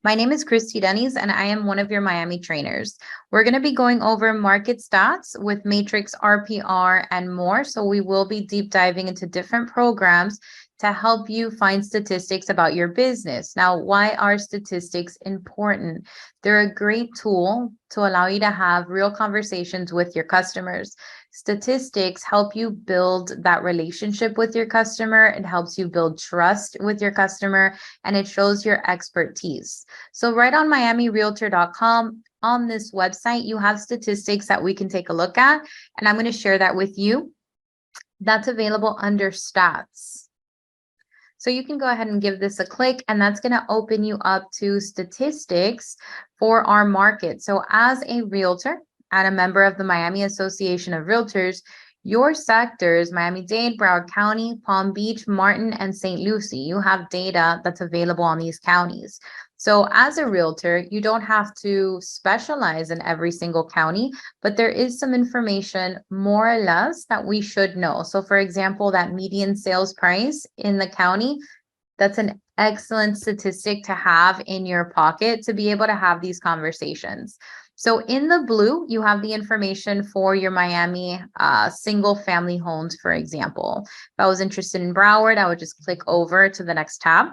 My name is Christy Denny's, and I am one of your Miami trainers. We're going to be going over market stats with Matrix RPR and more. So we will be deep diving into different programs to help you find statistics about your business. Now, why are statistics important? They're a great tool to allow you to have real conversations with your customers. Statistics help you build that relationship with your customer. It helps you build trust with your customer, and it shows your expertise. So right on miamirealtor.com, on this website, you have statistics that we can take a look at, and I'm going to share that with you. That's available under stats. So you can go ahead and give this a click, and that's going to open you up to statistics for our market. So as a realtor and a member of the Miami Association of Realtors, your sectors, Miami-Dade, Broward County, Palm Beach, Martin, and St. Lucie, you have data that's available on these counties. So as a realtor, you don't have to specialize in every single county, but there is some information more or less that we should know. So for example, that median sales price in the county, that's an excellent statistic to have in your pocket to be able to have these conversations. So in the blue, you have the information for your Miami single family homes, for example. If I was interested in Broward, I would just click over to the next tab.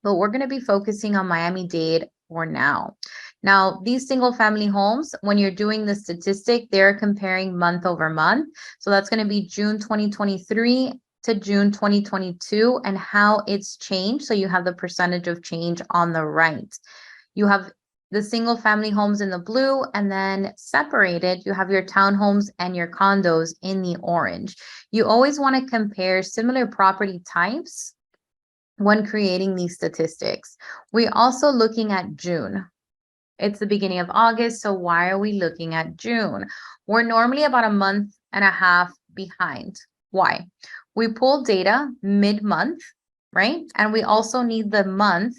But we're going to be focusing on Miami-Dade for now. Now, these single family homes, when you're doing the statistic, they're comparing month over month. So that's going to be June 2023 to June 2022 and how it's changed. So you have the percentage of change on the right. You have the single family homes in the blue, and then separated, you have your townhomes and your condos in the orange. You always want to compare similar property types when creating these statistics. We're also looking at June. It's the beginning of August, so why are we looking at June? We're normally about a month and a half behind. Why? We pull data mid-month, right? And we also need the month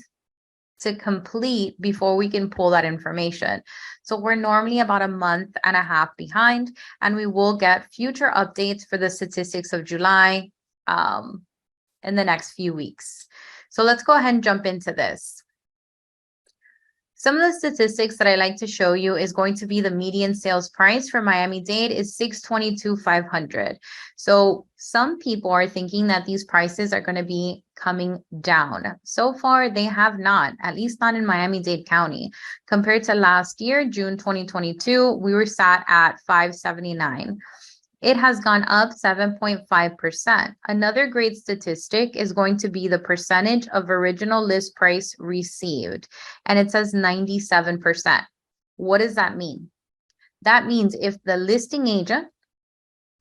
to complete before we can pull that information. So we're normally about a month and a half behind, and we will get future updates for the statistics of July in the next few weeks. So let's go ahead and jump into this. Some of the statistics that I like to show you is going to be the median sales price for Miami-Dade is $622,500. So some people are thinking that these prices are going to be coming down. So far, they have not, at least not in Miami-Dade County. Compared to last year, June 2022, we were sat at $579. It has gone up 7.5%. Another great statistic is going to be the percentage of original list price received. And it says 97%. What does that mean? That means if the listing agent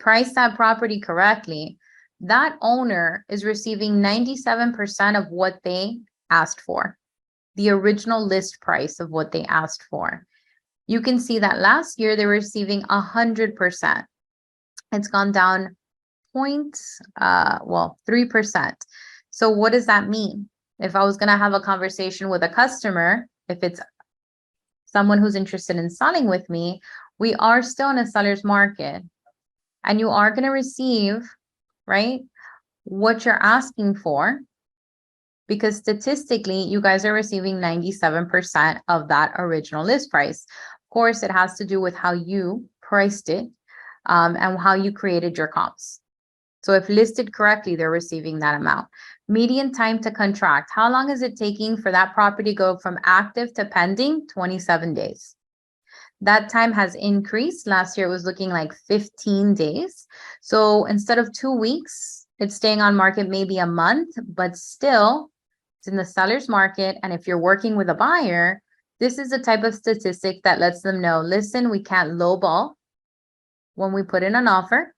priced that property correctly, that owner is receiving 97% of what they asked for, the original list price of what they asked for. You can see that last year they were receiving 100%. It's gone down 3%. So what does that mean? If I was going to have a conversation with a customer, if it's someone who's interested in selling with me, we are still in a seller's market, and you are going to receive, right, what you're asking for, because statistically, you guys are receiving 97% of that original list price. Of course, it has to do with how you priced it. And how you created your comps. So if listed correctly, they're receiving that amount. Median time to contract. How long is it taking for that property to go from active to pending? 27 days. That time has increased. Last year, it was looking like 15 days. So instead of 2 weeks, it's staying on market maybe a month, but still it's in the seller's market. And if you're working with a buyer, this is the type of statistic that lets them know, listen, we can't lowball when we put in an offer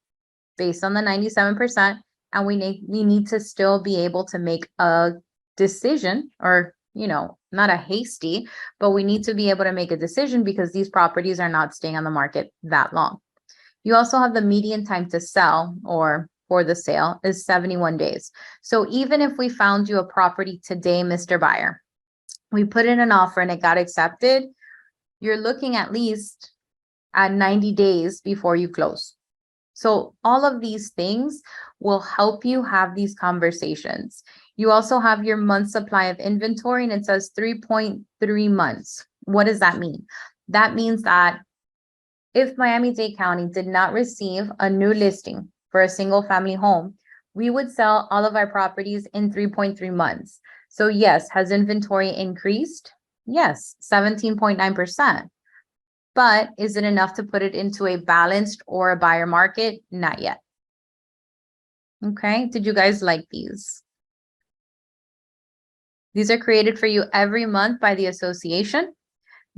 based on the 97%, and we need to still be able to make a decision, or, not a hasty, but we need to be able to make a decision because these properties are not staying on the market that long. You also have the median time to sell, or for the sale, is 71 days. So even if we found you a property today, Mr. Buyer, we put in an offer and it got accepted, you're looking at least at 90 days before you close. So all of these things will help you have these conversations. You also have your month supply of inventory, and it says 3.3 months. What does that mean? That means that if Miami-Dade County did not receive a new listing for a single family home, we would sell all of our properties in 3.3 months. So yes, has inventory increased? Yes, 17.9%. But is it enough to put it into a balanced or a buyer market? Not yet. Okay, did you guys like these? These are created for you every month by the association.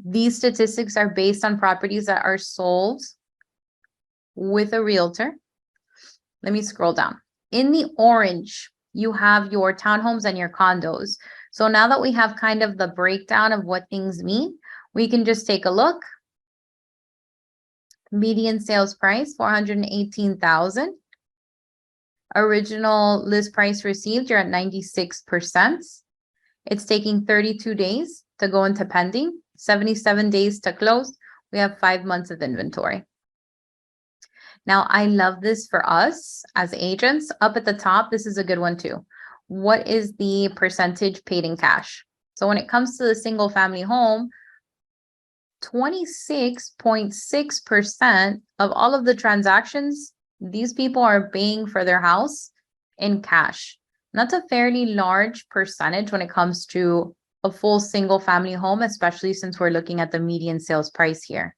These statistics are based on properties that are sold with a realtor. Let me scroll down. In the orange, you have your townhomes and your condos. So now that we have kind of the breakdown of what things mean, we can just take a look. Median sales price, $418,000. Original list price received, you're at 96%. It's taking 32 days to go into pending, 77 days to close. We have 5 months of inventory. Now, I love this for us as agents. Up at the top, this is a good one too. What is the percentage paid in cash? So when it comes to the single family home, 26.6% of all of the transactions, these people are paying for their house in cash. And that's a fairly large percentage when it comes to a full single family home, especially since we're looking at the median sales price here.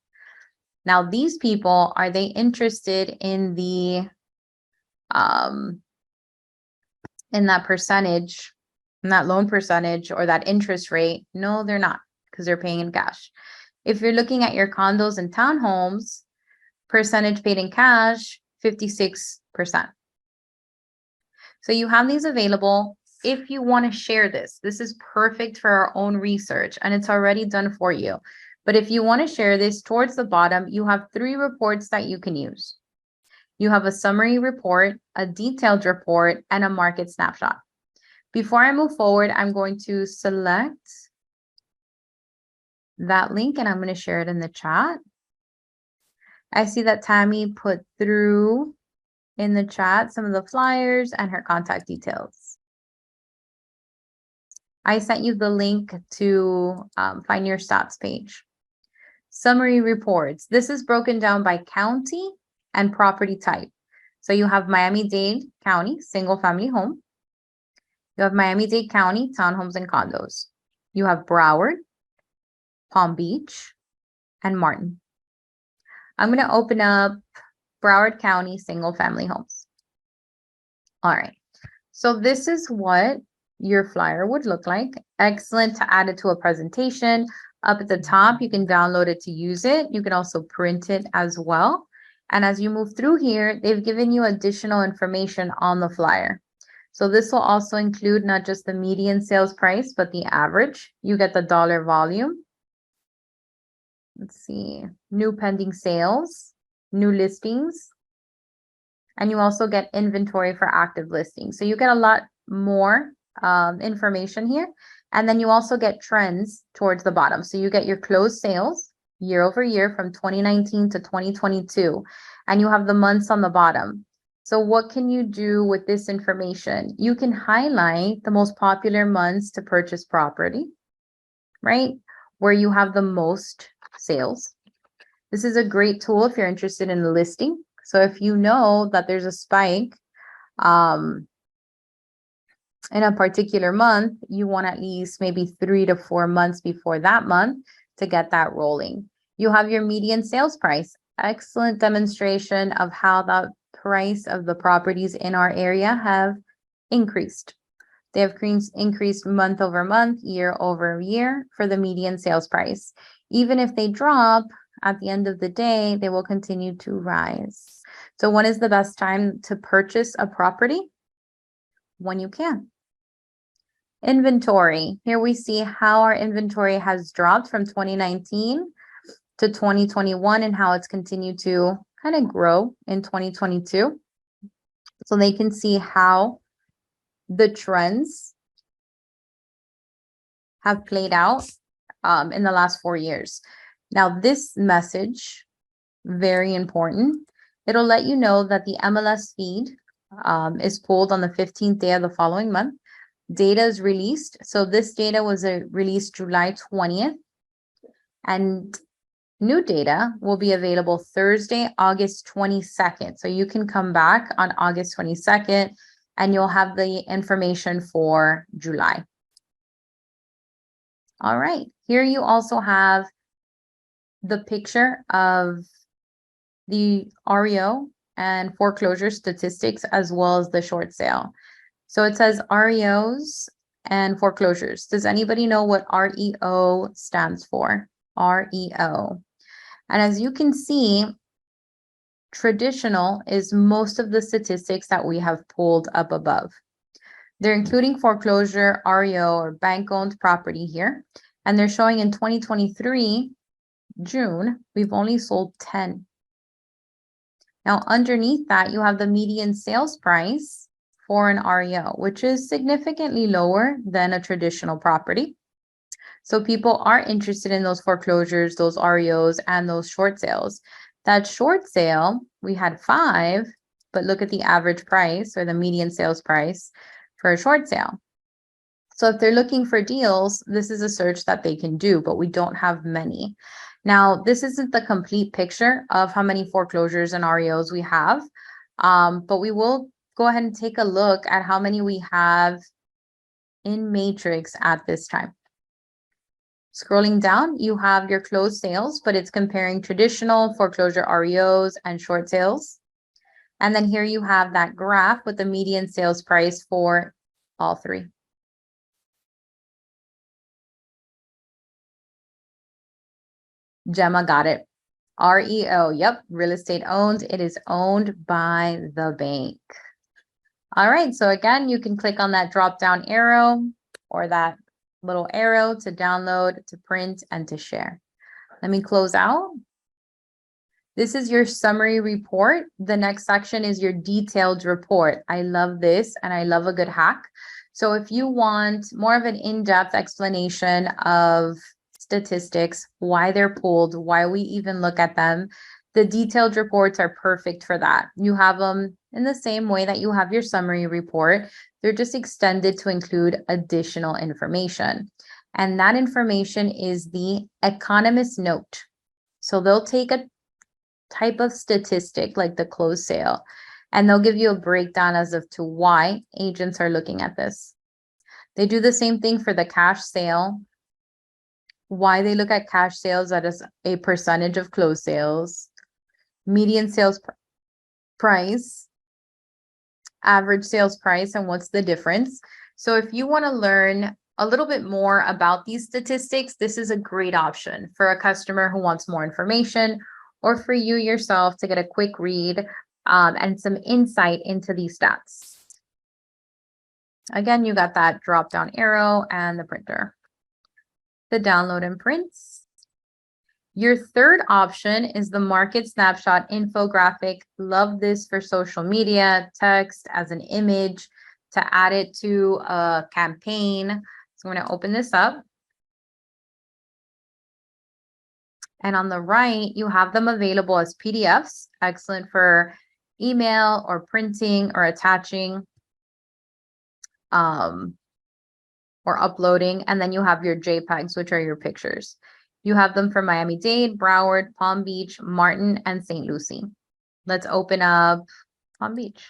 Now, these people, are they interested in the in that percentage, in that loan percentage or that interest rate? No, they're not, because they're paying in cash. If you're looking at your condos and townhomes, percentage paid in cash, 56%. So you have these available. If you want to share this is perfect for our own research, and it's already done for you. But if you want to share this, towards the bottom, you have 3 reports that you can use. You have a summary report, a detailed report, and a market snapshot. Before I move forward, I'm going to select that link and I'm going to share it in the chat. I see that Tammy put through in the chat some of the flyers and her contact details. I sent you the link to find your stats page. Summary reports. This is broken down by county and property type. So you have Miami-Dade County, single family home. You have Miami-Dade County, townhomes and condos. You have Broward, Palm Beach, and Martin. I'm going to open up Broward County single family homes. All right. So this is what your flyer would look like. Excellent to add it to a presentation. Up at the top, you can download it to use it. You can also print it as well. And as you move through here, they've given you additional information on the flyer. So this will also include not just the median sales price, but the average. You get the dollar volume. Let's see, new pending sales, new listings, and you also get inventory for active listings. So you get a lot more information here. And then you also get trends towards the bottom. So you get your closed sales year over year from 2019 to 2022, and you have the months on the bottom. So what can you do with this information? You can highlight the most popular months to purchase property, right? Where you have the most sales. This is a great tool if you're interested in the listing. So if you know that there's a spike in a particular month, you want at least maybe 3 to 4 months before that month to get that rolling. You have your median sales price. Excellent demonstration of how the price of the properties in our area have increased. They have increased month over month, year over year for the median sales price. Even if they drop, at the end of the day, they will continue to rise. So when is the best time to purchase a property? When you can. Inventory. Here we see how our inventory has dropped from 2019 to 2021 and how it's continued to kind of grow in 2022. So they can see how the trends have played out in the last 4 years. Now, this message, very important. It'll let you know that the MLS feed is pulled on the 15th day of the following month. Data is released. So this data was released July 20th. And new data will be available Thursday, August 22nd. So you can come back on August 22nd and you'll have the information for July. All right, here you also have the picture of the REO and foreclosure statistics as well as the short sale. So it says REOs and foreclosures. Does anybody know what REO stands for? REO. And as you can see, traditional is most of the statistics that we have pulled up above. They're including foreclosure, REO, or bank-owned property here. And they're showing in 2023, June, we've only sold 10. Now, underneath that, you have the median sales price for an REO, which is significantly lower than a traditional property. So people are interested in those foreclosures, those REOs, and those short sales. That short sale, we had 5, but look at the average price or the median sales price for a short sale. So if they're looking for deals, this is a search that they can do, but we don't have many. Now, this isn't the complete picture of how many foreclosures and REOs we have, but we will go ahead and take a look at how many we have in Matrix at this time. Scrolling down, you have your closed sales, but it's comparing traditional foreclosure REOs and short sales. And then here you have that graph with the median sales price for all 3. Gemma got it. REO, yep, real estate owned. It is owned by the bank. All right, so again, you can click on that drop down arrow or that little arrow to download, to print, and to share. Let me close out. This is your summary report. The next section is your detailed report. I love this and I love a good hack. So if you want more of an in-depth explanation of statistics, why they're pulled, why we even look at them, the detailed reports are perfect for that. You have them in the same way that you have your summary report. They're just extended to include additional information. And that information is the economist note. So they'll take a type of statistic like the closed sale, and they'll give you a breakdown as to why agents are looking at this. They do the same thing for the cash sale, why they look at cash sales as a percentage of closed sales, median sales price, average sales price, and what's the difference. So if you want to learn a little bit more about these statistics, this is a great option for a customer who wants more information, or for you yourself to get a quick read and some insight into these stats. Again, you got that drop down arrow and the printer. The download and prints. Your third option is the market snapshot infographic. Love this for social media, text as an image, to add it to a campaign. So I'm going to open this up. And on the right, you have them available as PDFs, excellent for email or printing or attaching or uploading. And then you have your JPEGs, which are your pictures. You have them for Miami-Dade, Broward, Palm Beach, Martin, and St. Lucie. Let's open up Palm Beach.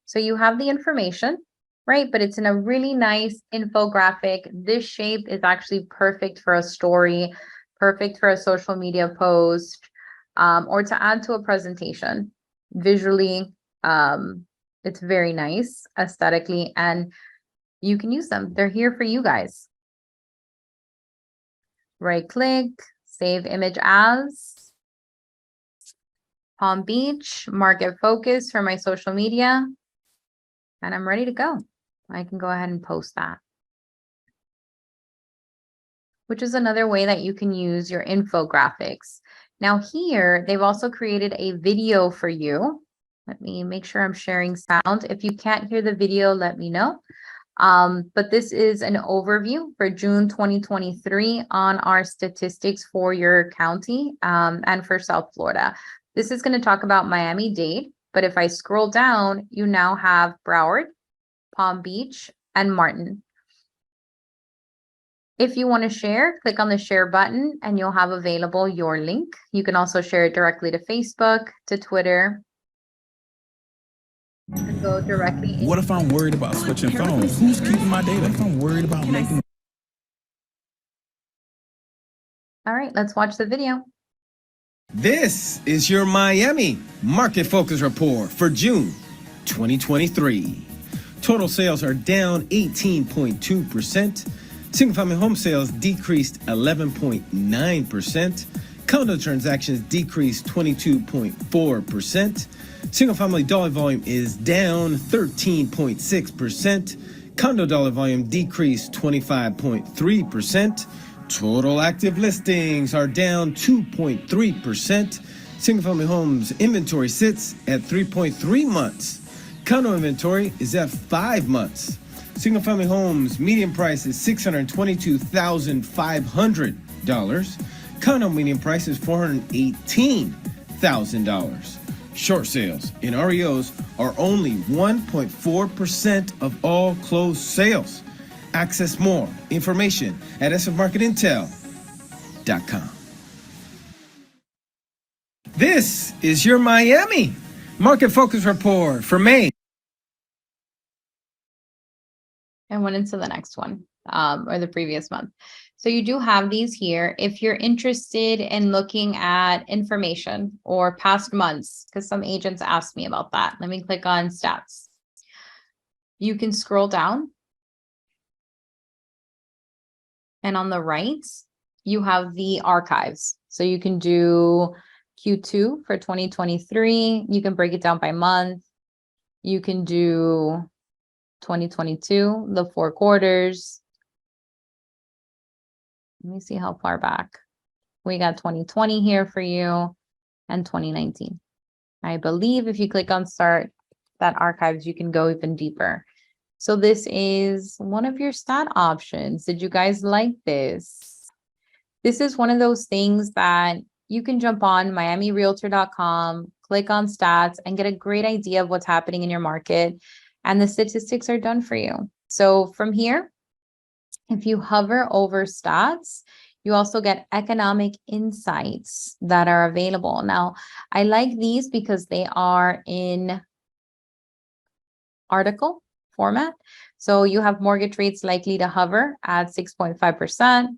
So you have the information, right? But it's in a really nice infographic. This shape is actually perfect for a story, perfect for a social media post, or to add to a presentation. Visually, it's very nice aesthetically, and you can use them. They're here for you guys. Right click, save image as, Palm Beach, market focus for my social media, and I'm ready to go. I can go ahead and post that, which is another way that you can use your infographics. Now here, they've also created a video for you. Let me make sure I'm sharing sound. If you can't hear the video, let me know. But this is an overview for June 2023 on our statistics for your county and for South Florida. This is going to talk about Miami-Dade, but if I scroll down, you now have Broward, Palm Beach, and Martin. If you want to share, click on the share button and you'll have available your link. You can also share it directly to Facebook, to Twitter, and go directly. What if I'm worried about switching phones? Who's keeping my data? If I'm worried about making... All right, let's watch the video. This is your Miami Market Focus Report for June 2023. Total sales are down 18.2%. Single-family home sales decreased 11.9%. Condo transactions decreased 22.4%. Single-family dollar volume is down 13.6%. Condo dollar volume decreased 25.3%. Total active listings are down 2.3%. Single-family homes inventory sits at 3.3 months. Condo inventory is at 5 months. Single-family homes median price is $622,500. Condo median price is $418,000. Short sales in REOs are only 1.4% of all closed sales. Access more information at sfmarketintel.com. This is your Miami Market Focus Report for May. And went into the next one, or the previous month. So you do have these here. If you're interested in looking at information or past months, because some agents asked me about that. Let me click on stats. You can scroll down. And on the right, you have the archives. So you can do Q2 for 2023. You can break it down by month. You can do 2022, the 4 quarters. Let me see how far back. We got 2020 here for you and 2019. I believe if you click on start that archives, you can go even deeper. So this is one of your stat options. Did you guys like this? This is one of those things that you can jump on miamirealtor.com, click on stats, and get a great idea of what's happening in your market. And the statistics are done for you. So from here, if you hover over stats, you also get economic insights that are available. Now, I like these because they are in article format. So you have mortgage rates likely to hover at 6.5%.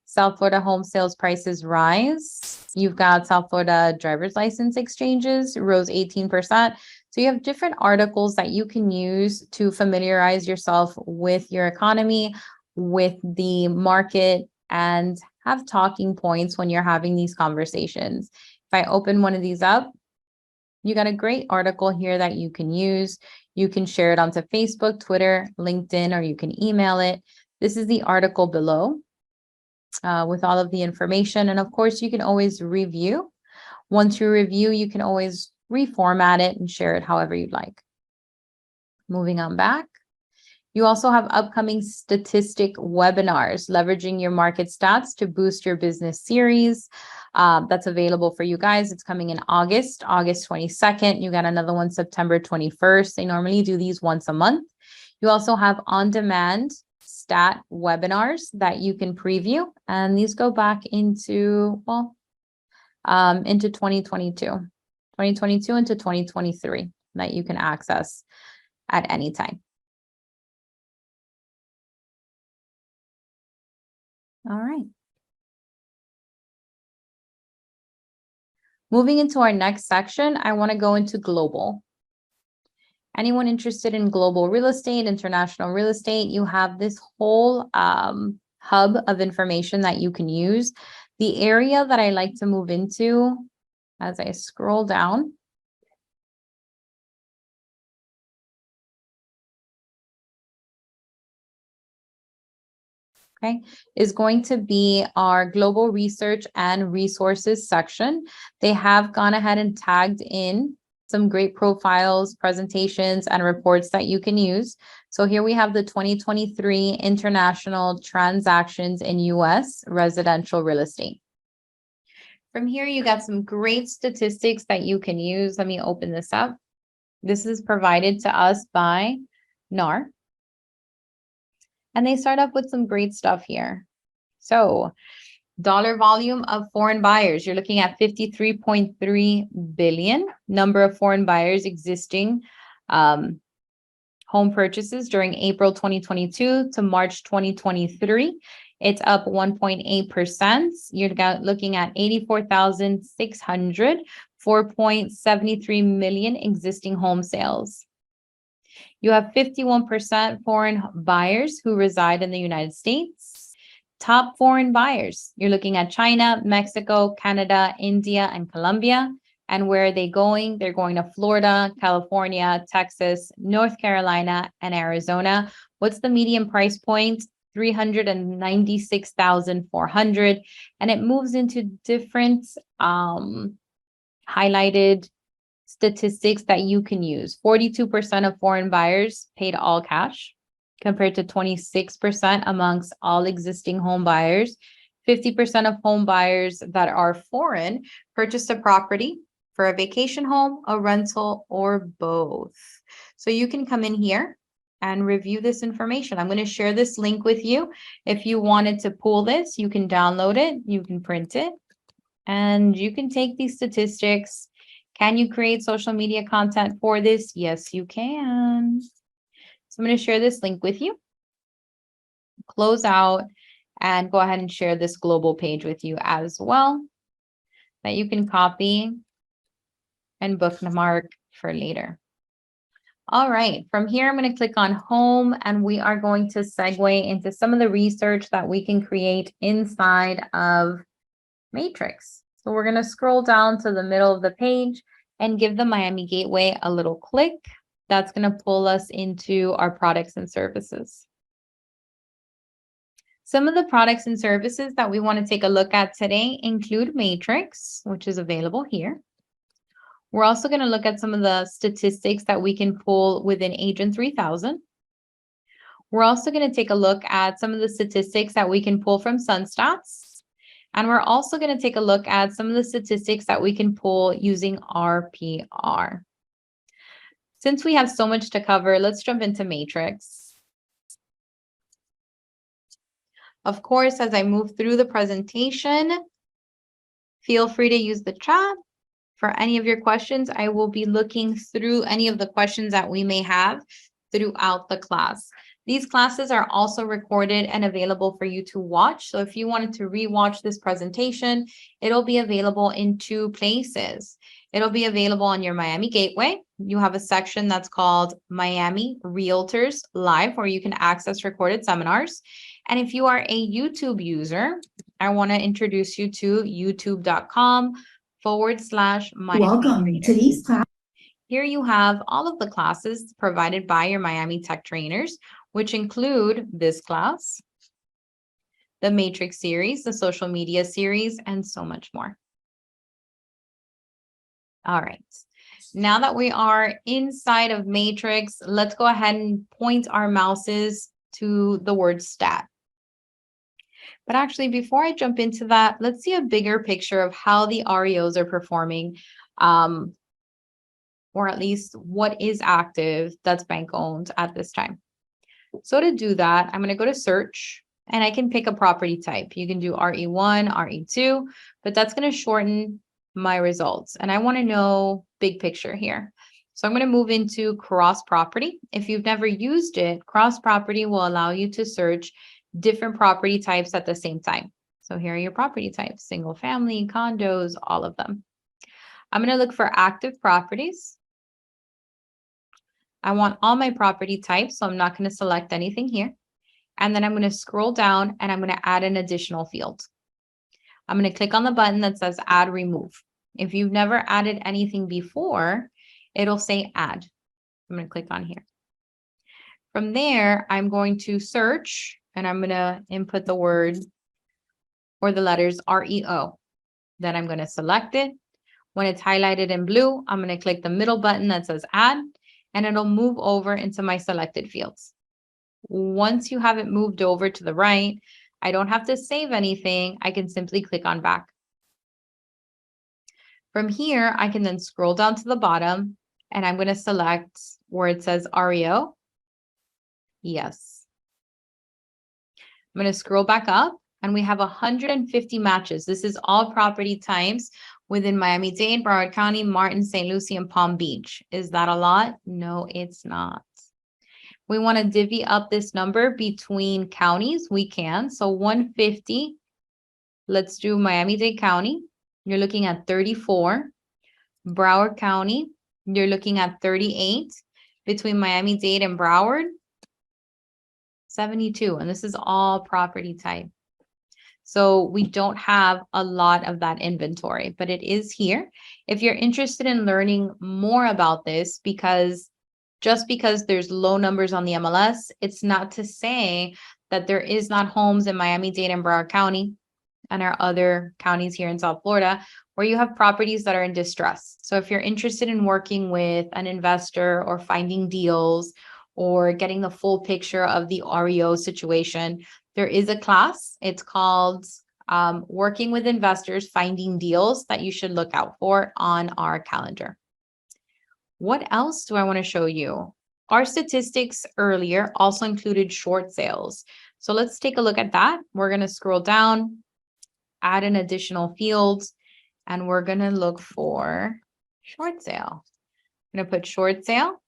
South Florida home sales prices rise. You've got South Florida driver's license exchanges rose 18%. So you have different articles that you can use to familiarize yourself with your economy, with the market, and have talking points when you're having these conversations. If I open one of these up, you got a great article here that you can use. You can share it onto Facebook, Twitter, LinkedIn, or you can email it. This is the article below with all of the information. And of course, you can always review. Once you review, you can always reformat it and share it however you'd like. Moving on back. You also have upcoming statistic webinars, leveraging your market stats to boost your business series. That's available for you guys. It's coming in August 22nd. You got another one September 21st. They normally do these once a month. You also have on-demand stat webinars that you can preview. And these go back into, well, into 2022 into 2023 that you can access at any time. All right. Moving into our next section, I want to go into global. Anyone interested in global real estate, international real estate, you have this whole hub of information that you can use. The area that I like to move into as I scroll down is going to be our global research and resources section. They have gone ahead and tagged in some great profiles, presentations, and reports that you can use. So here we have the 2023 international transactions in US residential real estate. From here, you got some great statistics that you can use. Let me open this up. This is provided to us by NAR. And they start off with some great stuff here. So dollar volume of foreign buyers, you're looking at 53.3 billion. Number of foreign buyers existing home purchases during April 2022 to March 2023. It's up 1.8%. You're looking at 84,600, 4.73 million existing home sales. You have 51% foreign buyers who reside in the United States. Top foreign buyers, you're looking at China, Mexico, Canada, India, and Colombia. And where are they going? They're going to Florida, California, Texas, North Carolina, and Arizona. What's the median price point? 396,400. And it moves into different highlighted statistics that you can use. 42% of foreign buyers paid all cash, compared to 26% amongst all existing home buyers. 50% of home buyers that are foreign purchased a property for a vacation home, a rental, or both. So you can come in here and review this information. I'm going to share this link with you. If you wanted to pull this, you can download it, you can print it, and you can take these statistics. Can you create social media content for this? Yes, you can. So I'm going to share this link with you. Close out and go ahead and share this global page with you as well, that you can copy and bookmark for later. All right, from here, I'm going to click on home and we are going to segue into some of the research that we can create inside of Matrix. So we're going to scroll down to the middle of the page and give the Miami Gateway a little click. That's going to pull us into our products and services. Some of the products and services that we want to take a look at today include Matrix, which is available here. We're also going to look at some of the statistics that we can pull within Agent 3000. We're also going to take a look at some of the statistics that we can pull from SunStats. And we're also going to take a look at some of the statistics that we can pull using RPR. Since we have so much to cover, let's jump into Matrix. Of course, as I move through the presentation, feel free to use the chat for any of your questions. I will be looking through any of the questions that we may have throughout the class. These classes are also recorded and available for you to watch. So if you wanted to rewatch this presentation, it'll be available in two places. It'll be available on your Miami Gateway. You have a section that's called Miami Realtors Live, where you can access recorded seminars. And if you are a YouTube user, I want to introduce you to youtube.com/Miami. Welcome to these classes. Here you have all of the classes provided by your Miami Tech trainers, which include this class, the Matrix series, the social media series, and so much more. All right. Now that we are inside of Matrix, let's go ahead and point our mouses to the word stat. But actually, before I jump into that, let's see a bigger picture of how the REOs are performing, or at least what is active that's bank owned at this time. So to do that, I'm going to go to search and I can pick a property type. You can do RE1, RE2, but that's going to shorten my results. And I want to know big picture here. So I'm going to move into cross property. If you've never used it, cross property will allow you to search different property types at the same time. So here are your property types: single family, condos, all of them. I'm going to look for active properties. I want all my property types, so I'm not going to select anything here. And then I'm going to scroll down and I'm going to add an additional field. I'm going to click on the button that says add remove. If you've never added anything before, it'll say add. I'm going to click on here. From there, I'm going to search and I'm going to input the word or the letters REO. Then I'm going to select it. When it's highlighted in blue, I'm going to click the middle button that says add, and it'll move over into my selected fields. Once you have it moved over to the right, I don't have to save anything. I can simply click on back. From here, I can then scroll down to the bottom and I'm going to select where it says REO. Yes. I'm going to scroll back up and we have 150 matches. This is all property types within Miami-Dade, Broward County, Martin, St. Lucie, and Palm Beach. Is that a lot? No, it's not. We want to divvy up this number between counties. We can. So 150. Let's do Miami-Dade County. You're looking at 34. Broward County, you're looking at 38. Between Miami-Dade and Broward, 72. And this is all property type. So we don't have a lot of that inventory, but it is here. If you're interested in learning more about this, because just because there's low numbers on the MLS, it's not to say that there is not homes in Miami-Dade and Broward County and our other counties here in South Florida where you have properties that are in distress. So if you're interested in working with an investor or finding deals or getting the full picture of the REO situation, there is a class. It's called Working with Investors, Finding Deals, that you should look out for on our calendar. What else do I want to show you? Our statistics earlier also included short sales. So let's take a look at that. We're going to scroll down, add an additional field, and we're going to look for short sale. I'm going to put short sale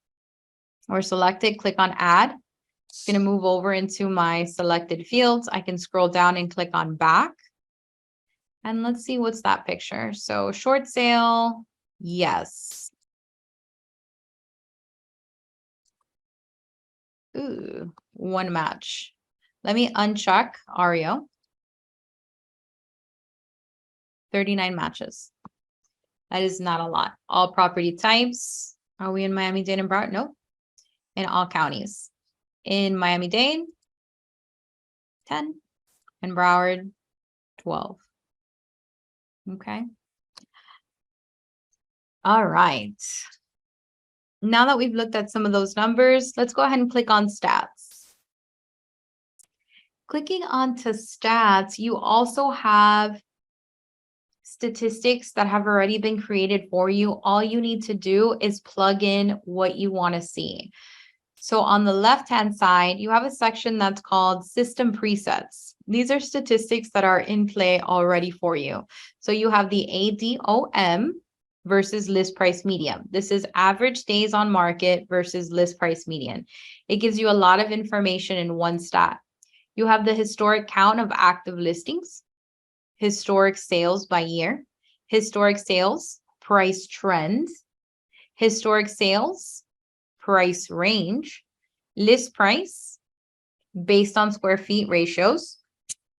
or select it, click on add. I'm going to move over into my selected fields. I can scroll down and click on back. And let's see what's that picture. So short sale, yes. Ooh, one match. Let me uncheck REO. 39 matches. That is not a lot. All property types. Are we in Miami-Dade and Broward? No. In all counties. In Miami-Dade, 10. In Broward, 12. Okay. All right. Now that we've looked at some of those numbers, let's go ahead and click on stats. Clicking onto stats, you also have statistics that have already been created for you. All you need to do is plug in what you want to see. So on the left-hand side, you have a section that's called System Presets. These are statistics that are in play already for you. So you have the ADOM versus list price median. This is average days on market versus list price median. It gives you a lot of information in one stat. You have the historic count of active listings, historic sales by year, historic sales, price trend, historic sales, price range, list price based on square feet ratios,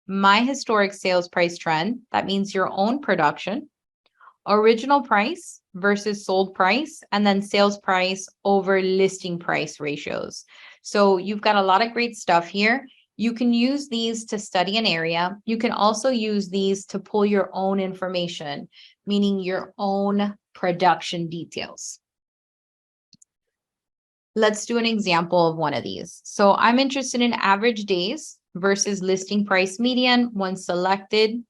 my historic sales price trend, that means your own production, original price versus sold price, and then sales price over listing price ratios. So you've got a lot of great stuff here. You can use these to study an area. You can also use these to pull your own information, meaning your own production details. Let's do an example of one of these. So I'm interested in average days versus listing price median. Once selected,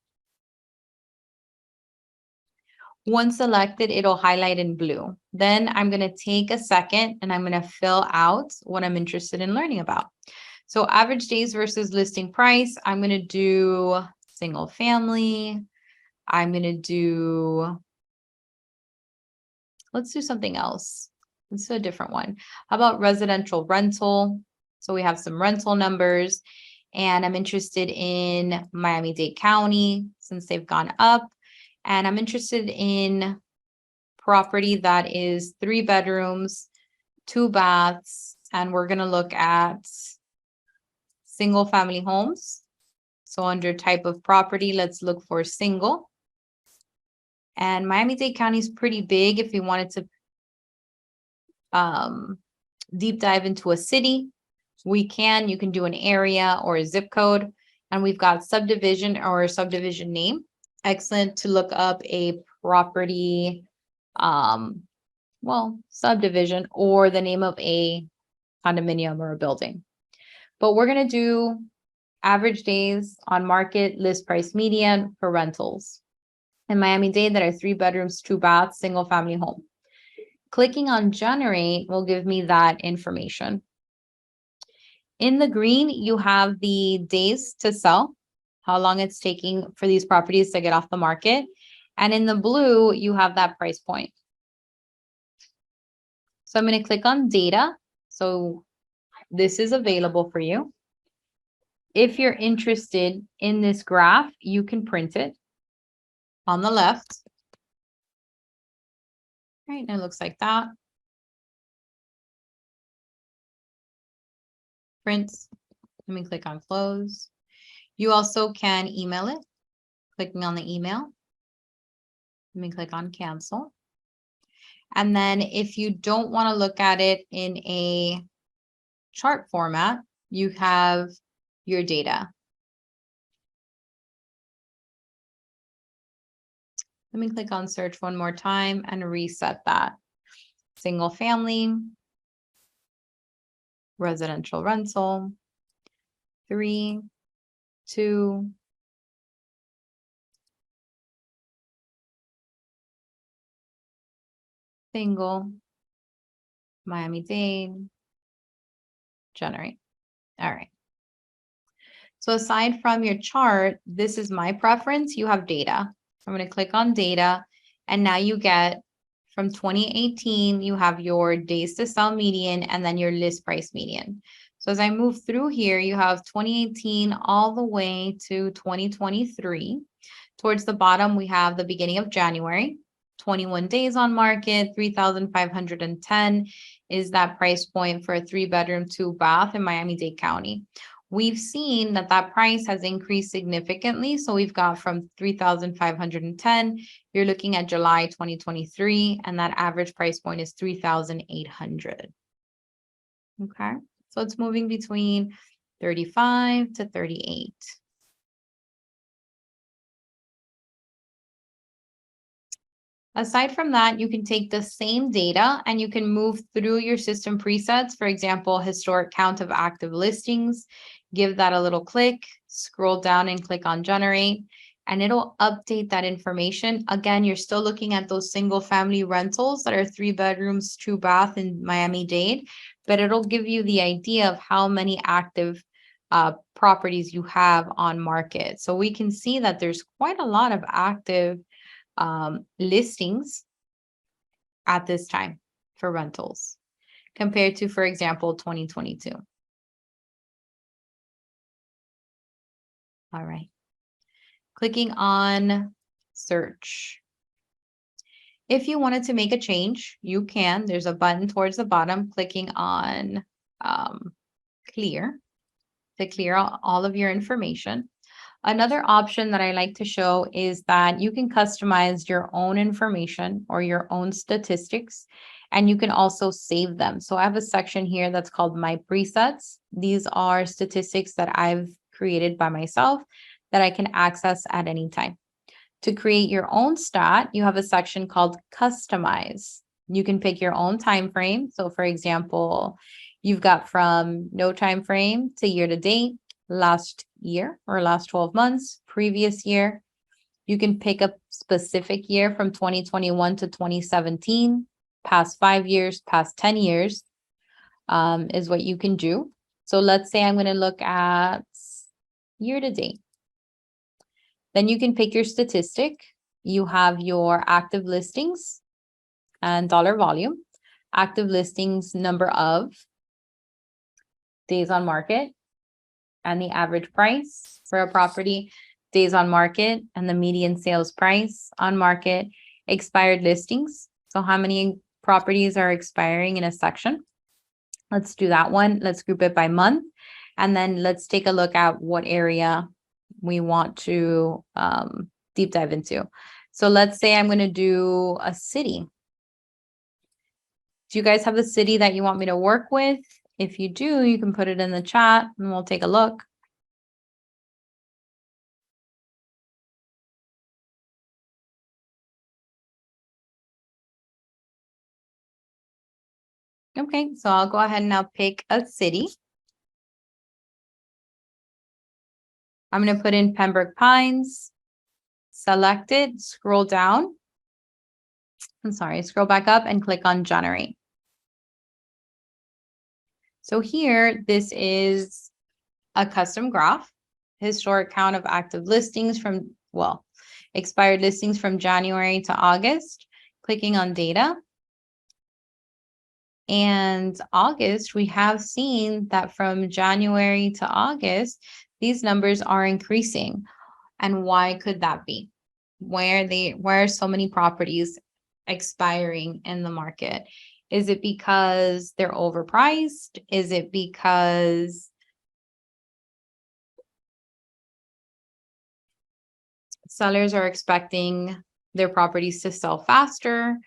it'll highlight in blue. Then I'm going to take a second and I'm going to fill out what I'm interested in learning about. So average days versus listing price, I'm going to do single family. I'm going to do, let's do something else. Let's do a different one. How about residential rental? So we have some rental numbers and I'm interested in Miami-Dade County since they've gone up. And I'm interested in property that is 3 bedrooms, 2 baths, and we're going to look at single family homes. So under type of property, let's look for single. And Miami-Dade County is pretty big if we wanted to deep dive into a city. We can, you can do an area or a zip code. And we've got subdivision or a subdivision name. Excellent to look up a property, subdivision or the name of a condominium or a building. But we're going to do average days on market, list price median for rentals. In Miami-Dade, that are 3 bedrooms, 2 baths, single family home. Clicking on generate will give me that information. In the green, you have the days to sell, how long it's taking for these properties to get off the market. And in the blue, you have that price point. So I'm going to click on data. So this is available for you. If you're interested in this graph, you can print it on the left. Right, and it looks like that. Print. Let me click on close. You also can email it, clicking on the email. Let me click on cancel. And then if you don't want to look at it in a chart format, you have your data. Let me click on search one more time and reset that. Single family, residential rental, 3, 2, single, Miami-Dade, generate. All right. So aside from your chart, this is my preference. You have data. I'm going to click on data, and now you get from 2018, you have your days to sell median and then your list price median. So as I move through here, you have 2018 all the way to 2023. Towards the bottom, we have the beginning of January, 21 days on market, 3,510 is that price point for a 3-bedroom, 2-bath in Miami-Dade County. We've seen that that price has increased significantly. So we've got from 3,510, you're looking at July 2023, and that average price point is 3,800. Okay, so it's moving between 35 to 38. Aside from that, you can take the same data and you can move through your system presets. For example, historic count of active listings. Give that a little click, scroll down and click on generate, and it'll update that information. Again, you're still looking at those single family rentals that are 3 bedrooms, 2-bath in Miami-Dade, but it'll give you the idea of how many active properties you have on market. So we can see that there's quite a lot of active listings at this time for rentals compared to, for example, 2022. All right. Clicking on search. If you wanted to make a change, you can. There's a button towards the bottom, clicking on clear to clear out all of your information. Another option that I like to show is that you can customize your own information or your own statistics, and you can also save them. So I have a section here that's called My Presets. These are statistics that I've created by myself that I can access at any time. To create your own stat, you have a section called Customize. You can pick your own time frame. So for example, you've got from no time frame to year to date, last year or last 12 months, previous year. You can pick a specific year from 2021 to 2017, past 5 years, past 10 years is what you can do. So let's say I'm going to look at year to date. Then you can pick your statistic. You have your active listings and dollar volume, active listings, number of days on market, and the average price for a property, days on market, and the median sales price on market, expired listings. So how many properties are expiring in a section? Let's do that one. Let's group it by month. And then let's take a look at what area we want to deep dive into. So let's say I'm going to do a city. Do you guys have a city that you want me to work with? If you do, you can put it in the chat and we'll take a look. Okay, so I'll go ahead and now pick a city. I'm going to put in Pembroke Pines, select it, scroll down. I'm sorry, scroll back up and click on generate. So here, this is a custom graph, historic count of active listings from, well, expired listings from January to August. Clicking on data. And August, we have seen that from January to August, these numbers are increasing. And why could that be? Why are so many properties expiring in the market? Is it because they're overpriced? Is it because sellers are expecting their properties to sell faster?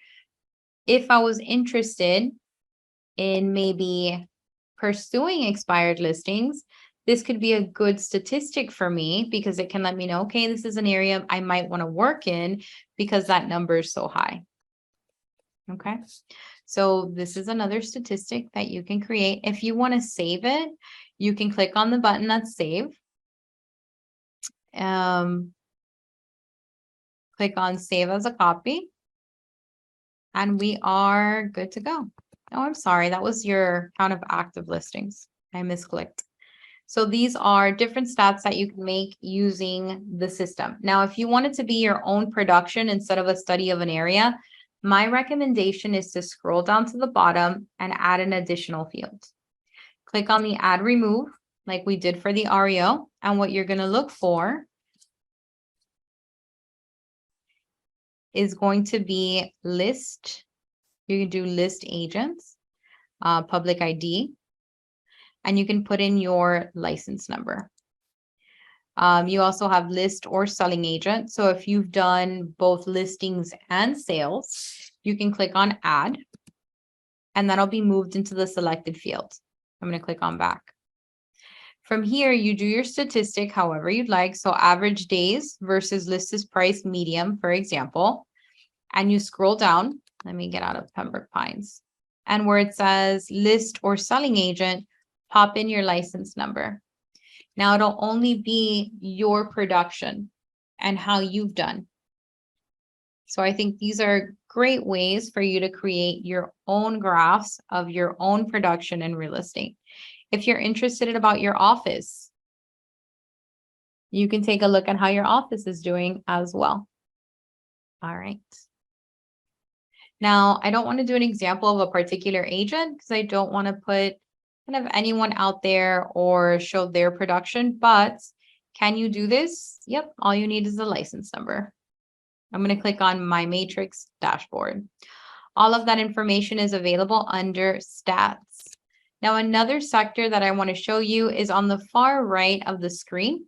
If I was interested in maybe pursuing expired listings, this could be a good statistic for me because it can let me know, okay, this is an area I might want to work in because that number is so high. Okay, so this is another statistic that you can create. If you want to save it, you can click on the button that's save. Click on save as a copy. And we are good to go. Oh, I'm sorry. That was your count of active listings. I misclicked. So these are different stats that you can make using the system. Now, if you want it to be your own production instead of a study of an area, my recommendation is to scroll down to the bottom and add an additional field. Click on the add remove like we did for the REO. And what you're going to look for is going to be list. You can do list agents, public ID, and you can put in your license number. You also have list or selling agent. So if you've done both listings and sales, you can click on add, and that'll be moved into the selected field. I'm going to click on back. From here, you do your statistic however you'd like. So average days versus listed price medium, for example, and you scroll down. Let me get out of Pembroke Pines. And where it says list or selling agent, pop in your license number. Now it'll only be your production and how you've done. So I think these are great ways for you to create your own graphs of your own production in real estate. If you're interested about your office, you can take a look at how your office is doing as well. All right. Now, I don't want to do an example of a particular agent because I don't want to put kind of anyone out there or show their production, but can you do this? Yep, all you need is a license number. I'm going to click on my matrix dashboard. All of that information is available under stats. Now, another sector that I want to show you is on the far right of the screen.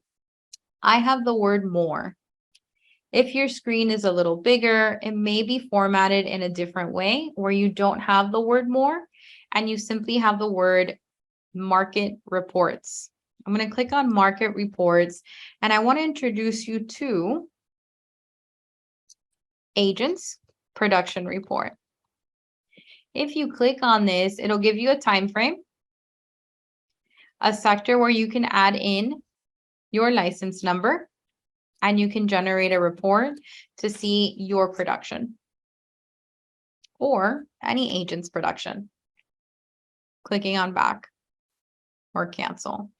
I have the word more. If your screen is a little bigger, it may be formatted in a different way where you don't have the word more and you simply have the word market reports. I'm going to click on market reports and I want to introduce you to agents production report. If you click on this, it'll give you a time frame, a sector where you can add in your license number, and you can generate a report to see your production or any agent's production. Clicking on back or cancel.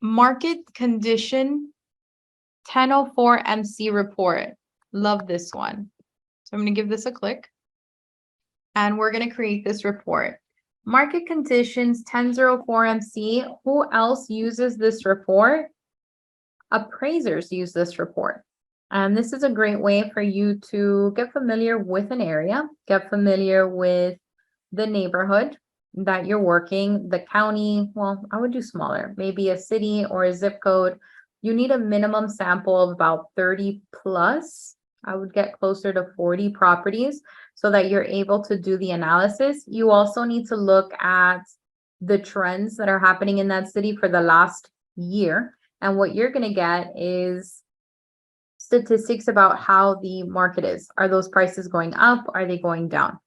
Market condition 1004 MC report. Love this one. So I'm going to give this a click and we're going to create this report. Market conditions 1004 MC. Who else uses this report? Appraisers use this report. And this is a great way for you to get familiar with an area, get familiar with the neighborhood that you're working, the county. Well, I would do smaller, maybe a city or a zip code. You need a minimum sample of about 30 plus. I would get closer to 40 properties so that you're able to do the analysis. You also need to look at the trends that are happening in that city for the last year. And what you're going to get is statistics about how the market is. Are those prices going up? Are they going down?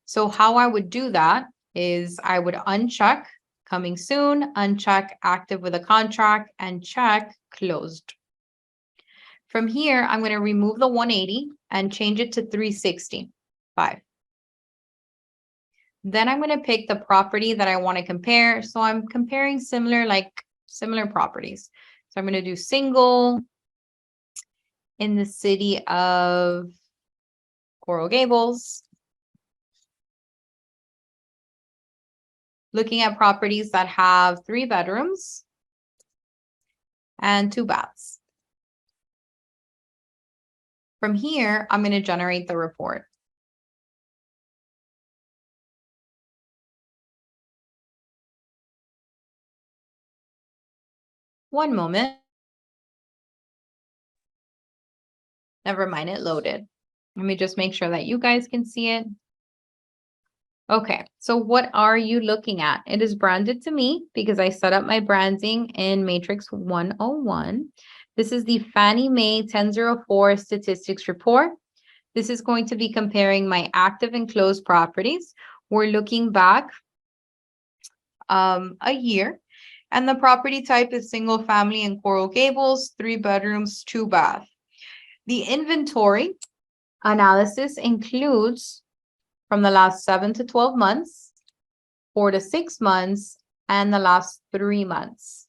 So how I would do that is I would uncheck coming soon, uncheck active with a contract, and check closed. From here, I'm going to remove the 180 and change it to 365. Then I'm going to pick the property that I want to compare. So I'm comparing similar properties. So I'm going to do single in the city of Coral Gables. Looking at properties that have 3 bedrooms and 2 baths. From here, I'm going to generate the report. One moment. Never mind, it loaded. Let me just make sure that you guys can see it. Okay, so what are you looking at? It is branded to me because I set up my branding in Matrix 101. This is the Fannie Mae 1004 statistics report. This is going to be comparing my active and closed properties. We're looking back a year, and the property type is single family in Coral Gables, 3 bedrooms, 2 bath. The inventory analysis includes from the last 7 to 12 months, 4 to 6 months, and the last 3 months.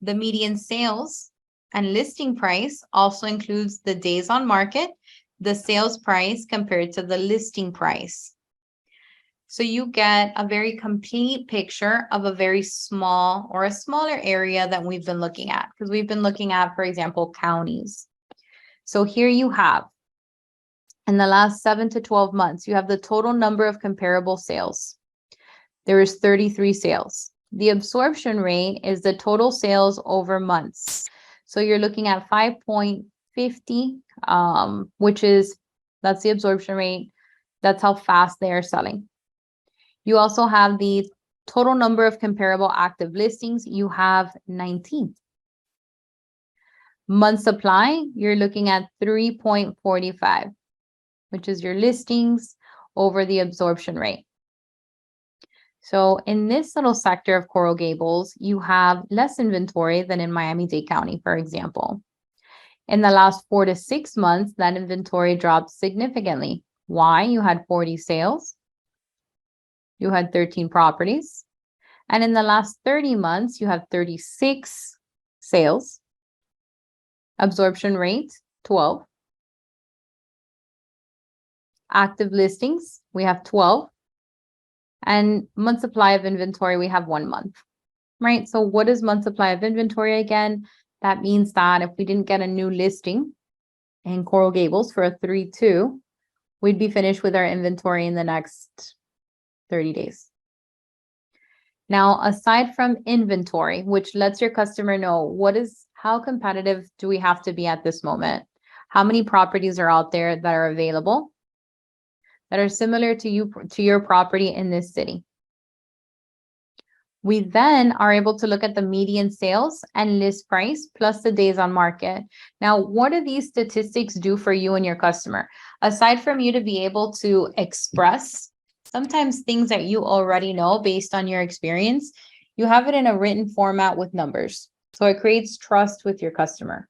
The median sales and listing price also includes the days on market, the sales price compared to the listing price. So you get a very complete picture of a very small or a smaller area that we've been looking at, because we've been looking at, for example, counties. So here you have, in the last 7 to 12 months, you have the total number of comparable sales. There is 33 sales. The absorption rate is the total sales over months. So you're looking at 5.50, that's the absorption rate. That's how fast they are selling. You also have the total number of comparable active listings. You have 19. Month supply, you're looking at 3.45, which is your listings over the absorption rate. So in this little sector of Coral Gables, you have less inventory than in Miami-Dade County, for example. In the last 4 to 6 months, that inventory dropped significantly. Why? You had 40 sales. You had 13 properties. And in the last 30 months, you have 36 sales. Absorption rate, 12. Active listings, we have 12. And month supply of inventory, we have 1 month, right? So what is month supply of inventory again? That means that if we didn't get a new listing in Coral Gables for a 3-2, we'd be finished with our inventory in the next 30 days. Now, aside from inventory, which lets your customer know how competitive do we have to be at this moment? How many properties are out there that are available that are similar to your property in this city? We then are able to look at the median sales and list price plus the days on market. Now, what do these statistics do for you and your customer? Aside from you to be able to express sometimes things that you already know based on your experience, you have it in a written format with numbers. So it creates trust with your customer.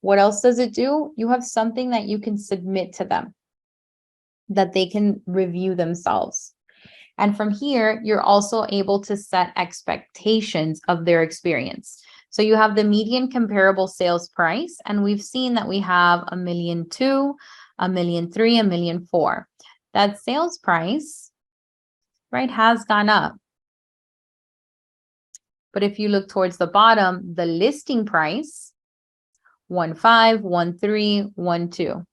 What else does it do? You have something that you can submit to them that they can review themselves. And from here, you're also able to set expectations of their experience. So you have the median comparable sales price, and we've seen that we have $1.2 million, $1.3 million, $1.4 million. That sales price, right, has gone up. But if you look towards the bottom, the listing price, 1.5, 1.3, 1.2.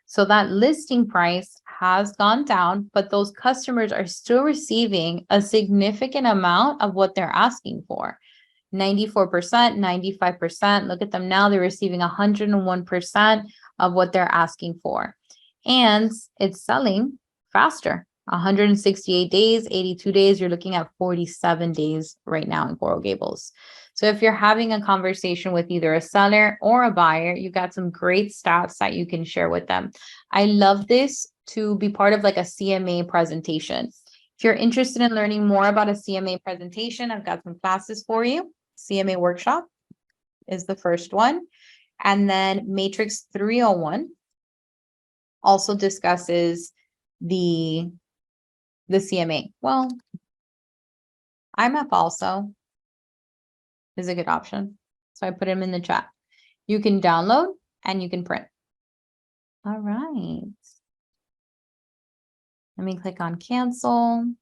So that listing price has gone down, but those customers are still receiving a significant amount of what they're asking for. 94%, 95%. Look at them now. They're receiving 101% of what they're asking for. And it's selling faster. 168 days, 82 days. You're looking at 47 days right now in Coral Gables. So if you're having a conversation with either a seller or a buyer, you got some great stats that you can share with them. I love this to be part of like a CMA presentation. If you're interested in learning more about a CMA presentation, I've got some classes for you. CMA workshop is the first one. And then Matrix 301 also discusses the the CMA. Well, IMAP also is a good option. So I put them in the chat. You can download and you can print. All right. Let me click on cancel.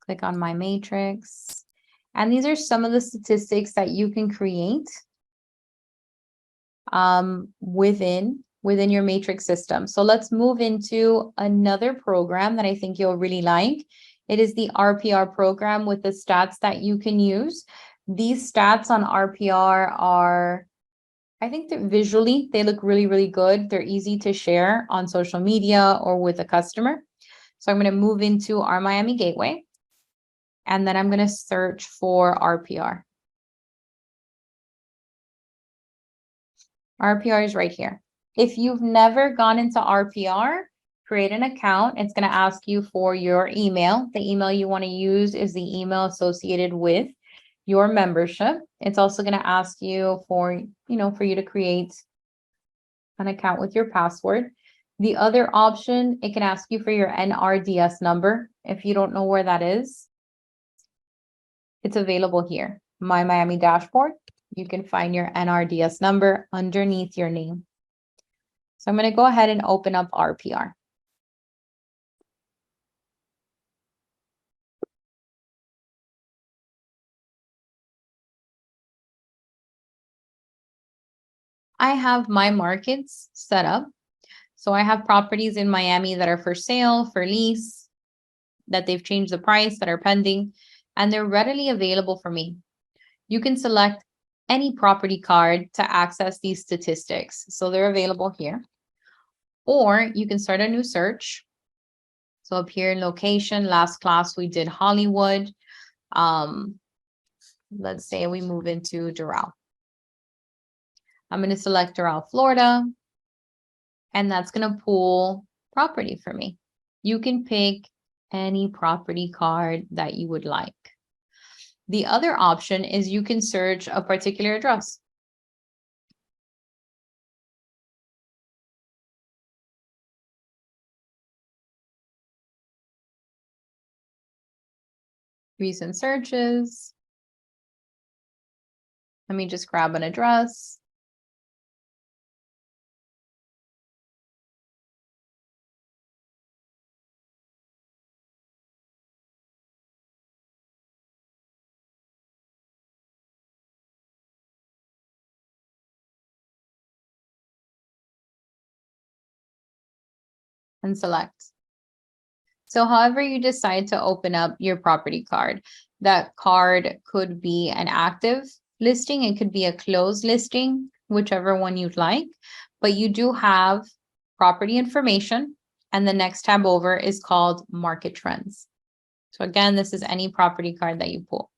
Click on my matrix. And these are some of the statistics that you can create within your matrix system. So let's move into another program that I think you'll really like. It is the RPR program with the stats that you can use. These stats on RPR are, I think that visually they look really, really good. They're easy to share on social media or with a customer. So I'm going to move into our Miami Gateway, and then I'm going to search for RPR. RPR is right here. If you've never gone into RPR, create an account. It's going to ask you for your email. The email you want to use is the email associated with your membership. It's also going to ask you for you to create an account with your password. The other option, it can ask you for your NRDS number. If you don't know where that is, it's available here. My Miami dashboard. You can find your NRDS number underneath your name. So I'm going to go ahead and open up RPR. I have my markets set up. So I have properties in Miami that are for sale, for lease, that they've changed the price, that are pending, and they're readily available for me. You can select any property card to access these statistics. So they're available here. Or you can start a new search. So up here in location, last class we did Hollywood. Let's say we move into Doral. I'm going to select Doral, Florida, and that's going to pull property for me. You can pick any property card that you would like. The other option is you can search a particular address. Recent searches. Let me just grab an address. And select. So however you decide to open up your property card, that card could be an active listing, it could be a closed listing, whichever one you'd like, but you do have property information, and the next tab over is called Market Trends. So again, this is any property card that you pull.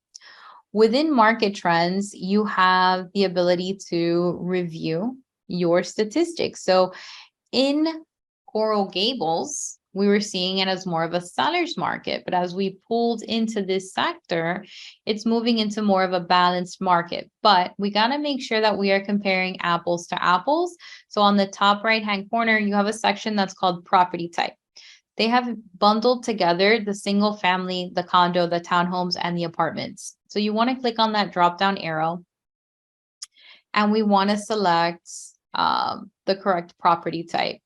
Within Market Trends, you have the ability to review your statistics. So in Coral Gables, we were seeing it as more of a seller's market, but as we pulled into this sector, it's moving into more of a balanced market. But we got to make sure that we are comparing apples to apples. So on the top right-hand corner, you have a section that's called property type. They have bundled together the single family, the condo, the townhomes, and the apartments. So you want to click on that drop-down arrow, and we want to select the correct property type.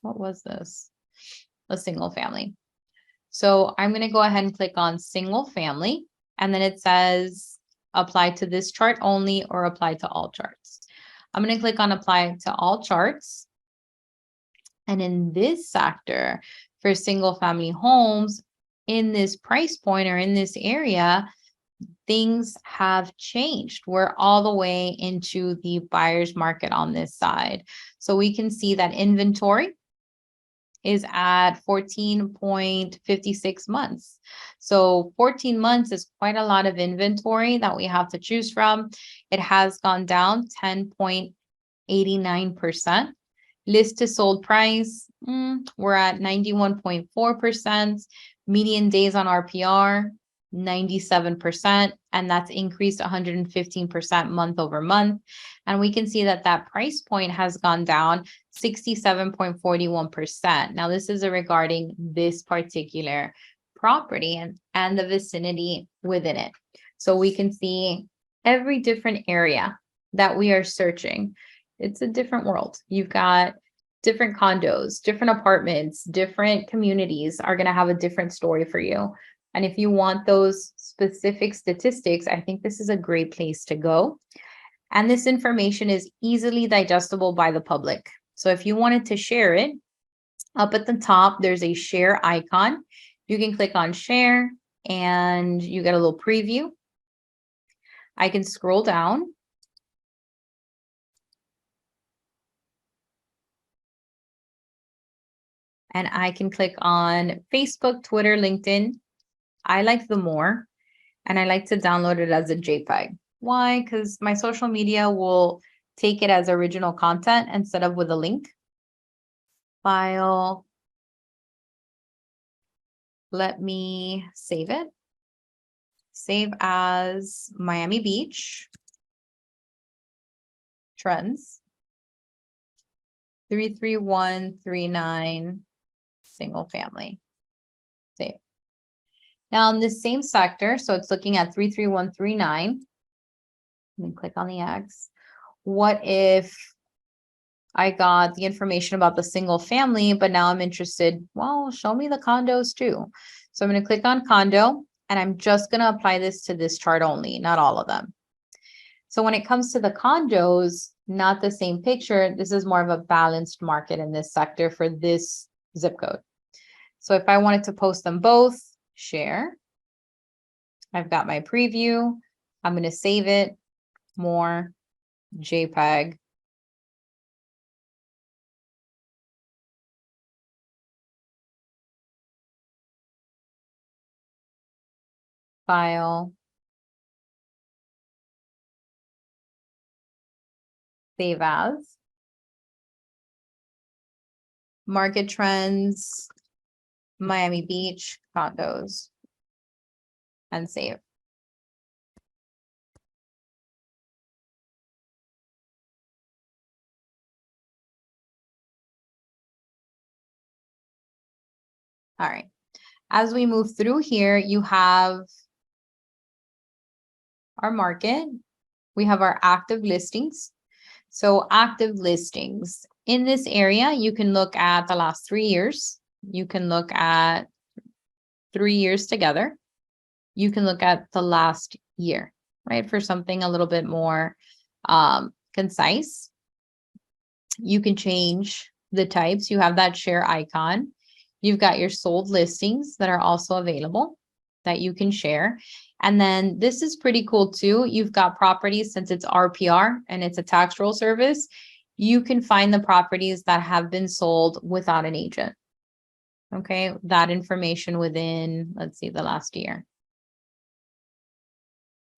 What was this? A single family. So I'm going to go ahead and click on single family, and then it says apply to this chart only or apply to all charts. I'm going to click on apply to all charts. And in this sector for single family homes in this price point or in this area, things have changed. We're all the way into the buyer's market on this side. So we can see that inventory is at 14.56 months. So 14 months is quite a lot of inventory that we have to choose from. It has gone down 10.89%. List to sold price, we're at 91.4%. Median days on RPR, 97%, and that's increased 115% month over month. And we can see that that price point has gone down 67.41%. Now, this is regarding this particular property and the vicinity within it. So we can see every different area that we are searching. It's a different world. You've got different condos, different apartments, different communities are going to have a different story for you. And if you want those specific statistics, I think this is a great place to go. And this information is easily digestible by the public. So if you wanted to share it, up at the top, there's a share icon. You can click on share and you get a little preview. I can scroll down. And I can click on Facebook, Twitter, LinkedIn. I like the more, and I like to download it as a JPEG. Why? Because my social media will take it as original content instead of with a link. File. Let me save it. Save as Miami Beach. Trends. 33139 single family. Save. Now in the same sector, so it's looking at 33139. And click on the X. What if I got the information about the single family, but now I'm interested, well, show me the condos too. So I'm going to click on condo, and I'm just going to apply this to this chart only, not all of them. So when it comes to the condos, not the same picture. This is more of a balanced market in this sector for this zip code. So if I wanted to post them both, share. I've got my preview. I'm going to save it. More JPEG. File. Save as. Market trends. Miami Beach condos. And save. All right. As we move through here, you have our market. We have our active listings. So active listings in this area, you can look at the last 3 years. You can look at 3 years together. You can look at the last year, right? For something a little bit more concise. You can change the types. You have that share icon. You've got your sold listings that are also available that you can share. And then this is pretty cool too. You've got properties, since it's RPR and it's a tax roll service, you can find the properties that have been sold without an agent. Okay, that information within, let's see, the last year.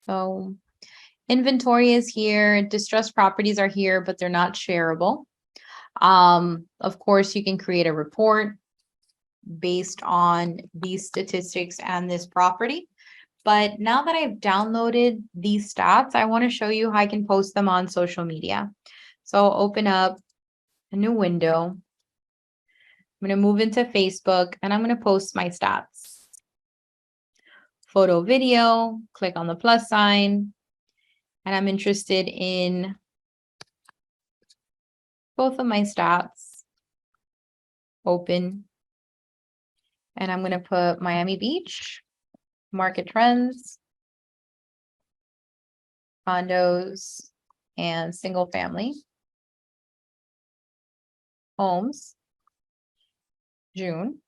So inventory is here, distressed properties are here, but they're not shareable. Of course, you can create a report based on these statistics and this property. But now that I've downloaded these stats, I want to show you how I can post them on social media. So I'll open up a new window. I'm going to move into Facebook and I'm going to post my stats. Photo, video, click on the plus sign. And I'm interested in both of my stats. Open. And I'm going to put Miami Beach, market trends, condos, and single family homes, June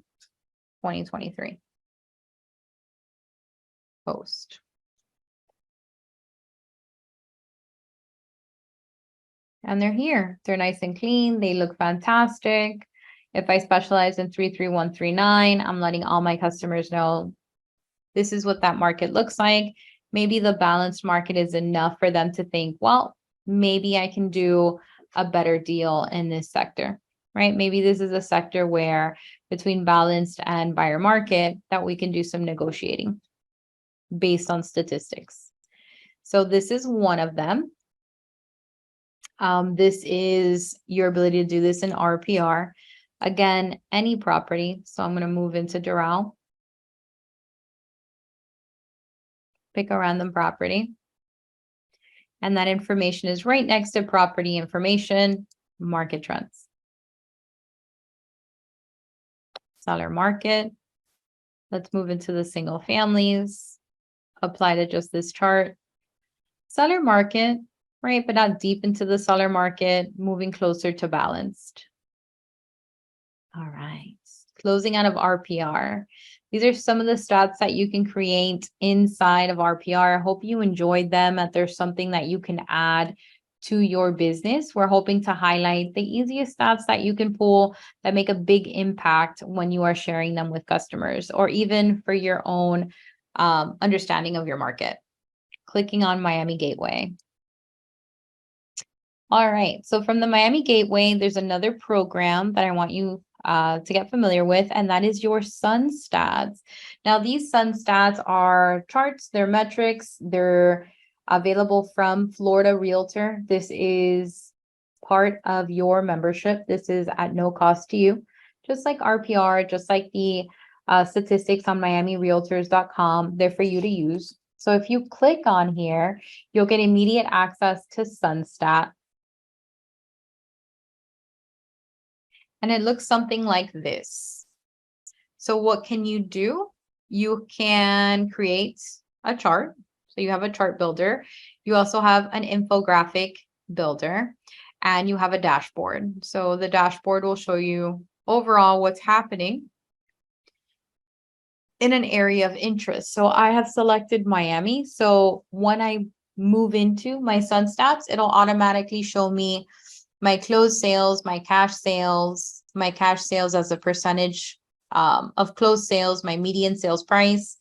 2023. Post. And they're here. They're nice and clean. They look fantastic. If I specialize in 33139, I'm letting all my customers know this is what that market looks like. Maybe the balanced market is enough for them to think, well, maybe I can do a better deal in this sector, right? Maybe this is a sector where between balanced and buyer market that we can do some negotiating. based on statistics. So this is one of them. This is your ability to do this in RPR. Again, any property. So I'm going to move into Doral. Pick a random property. And that information is right next to property information, market trends. Seller market. Let's move into the single families. Apply to just this chart. Seller market, right? But not deep into the seller market, moving closer to balanced. All right. Closing out of RPR. These are some of the stats that you can create inside of RPR. I hope you enjoyed them, that there's something that you can add to your business. We're hoping to highlight the easiest stats that you can pull that make a big impact when you are sharing them with customers, or even for your own understanding of your market. Clicking on Miami Gateway. All right, so from the Miami Gateway, there's another program that I want you to get familiar with, and that is your Sun Stats. Now, these Sun Stats are charts, they're metrics, they're available from Florida Realtor. This is part of your membership. This is at no cost to you, just like RPR, just like the statistics on miamirealtors.com. They're for you to use. So if you click on here, you'll get immediate access to SunStat. And it looks something like this. So what can you do? You can create a chart. So you have a chart builder. You also have an infographic builder, and you have a dashboard. So the dashboard will show you overall what's happening in an area of interest. So I have selected Miami. So when I move into my Sun Stats, it'll automatically show me my closed sales, my cash sales as a percentage of closed sales, my median sales price,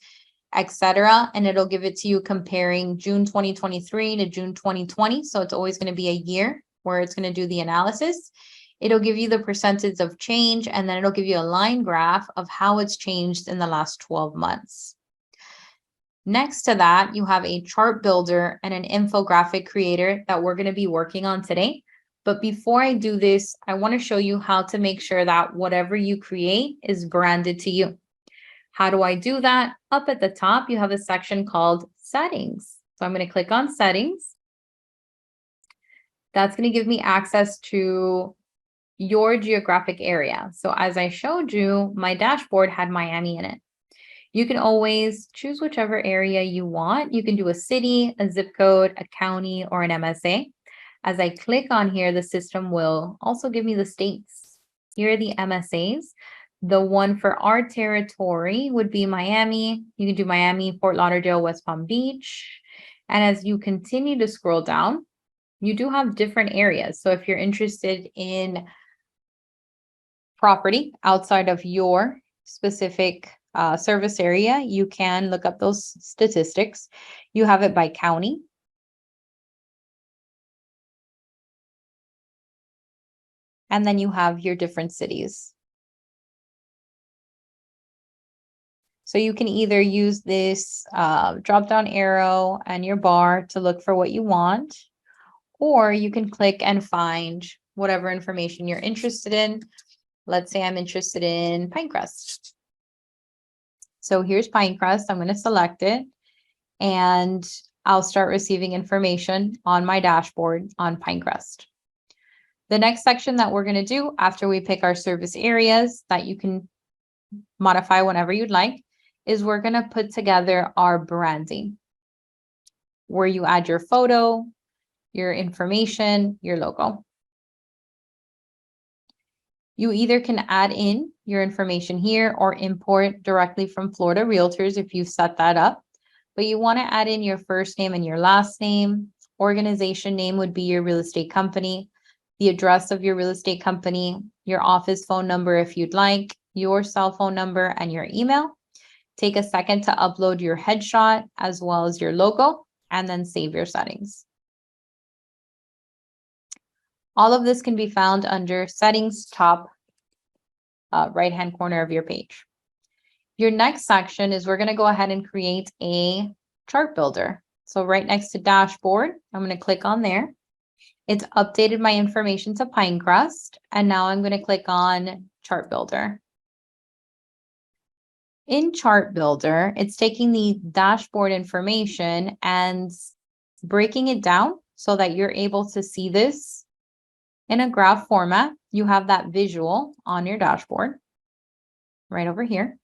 etc. And it'll give it to you comparing June 2023 to June 2020. So it's always going to be a year where it's going to do the analysis. It'll give you the percentage of change, and then it'll give you a line graph of how it's changed in the last 12 months. Next to that, you have a chart builder and an infographic creator that we're going to be working on today. But before I do this, I want to show you how to make sure that whatever you create is branded to you. How do I do that? Up at the top, you have a section called Settings. So I'm going to click on Settings. That's going to give me access to your geographic area. So as I showed you, my dashboard had Miami in it. You can always choose whichever area you want. You can do a city, a zip code, a county, or an MSA. As I click on here, the system will also give me the states. Here are the MSAs. The one for our territory would be Miami. You can do Miami, Fort Lauderdale, West Palm Beach. And as you continue to scroll down, you do have different areas. So if you're interested in property outside of your specific service area, you can look up those statistics. You have it by county. And then you have your different cities. So you can either use this drop-down arrow and your bar to look for what you want, or you can click and find whatever information you're interested in. Let's say I'm interested in Pinecrest. So here's Pinecrest. I'm going to select it, and I'll start receiving information on my dashboard on Pinecrest. The next section that we're going to do after we pick our service areas that you can modify whenever you'd like is we're going to put together our branding, where you add your photo, your information, your logo. You either can add in your information here or import directly from Florida Realtors if you've set that up. But you want to add in your first name and your last name. Organization name would be your real estate company, the address of your real estate company, your office phone number if you'd like, your cell phone number, and your email. Take a second to upload your headshot as well as your logo, and then save your settings. All of this can be found under Settings, top right-hand corner of your page. Your next section is we're going to go ahead and create a chart builder. So right next to dashboard, I'm going to click on there. It's updated my information to Pinecrest, and now I'm going to click on chart builder. In chart builder, it's taking the dashboard information and breaking it down so that you're able to see this in a graph format. You have that visual on your dashboard right over here.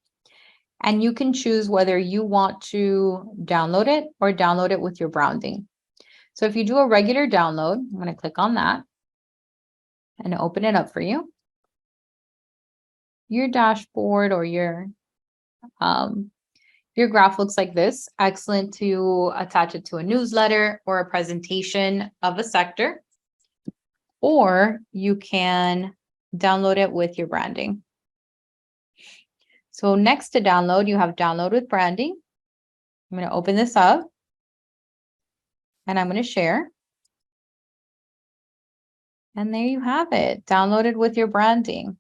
And you can choose whether you want to download it or download it with your browsing. So if you do a regular download, I'm going to click on that and open it up for you. Your dashboard or your graph looks like this. Excellent to attach it to a newsletter or a presentation of a sector. Or you can download it with your branding. So next to download, you have download with branding. I'm going to open this up and I'm going to share. And there you have it, downloaded with your branding.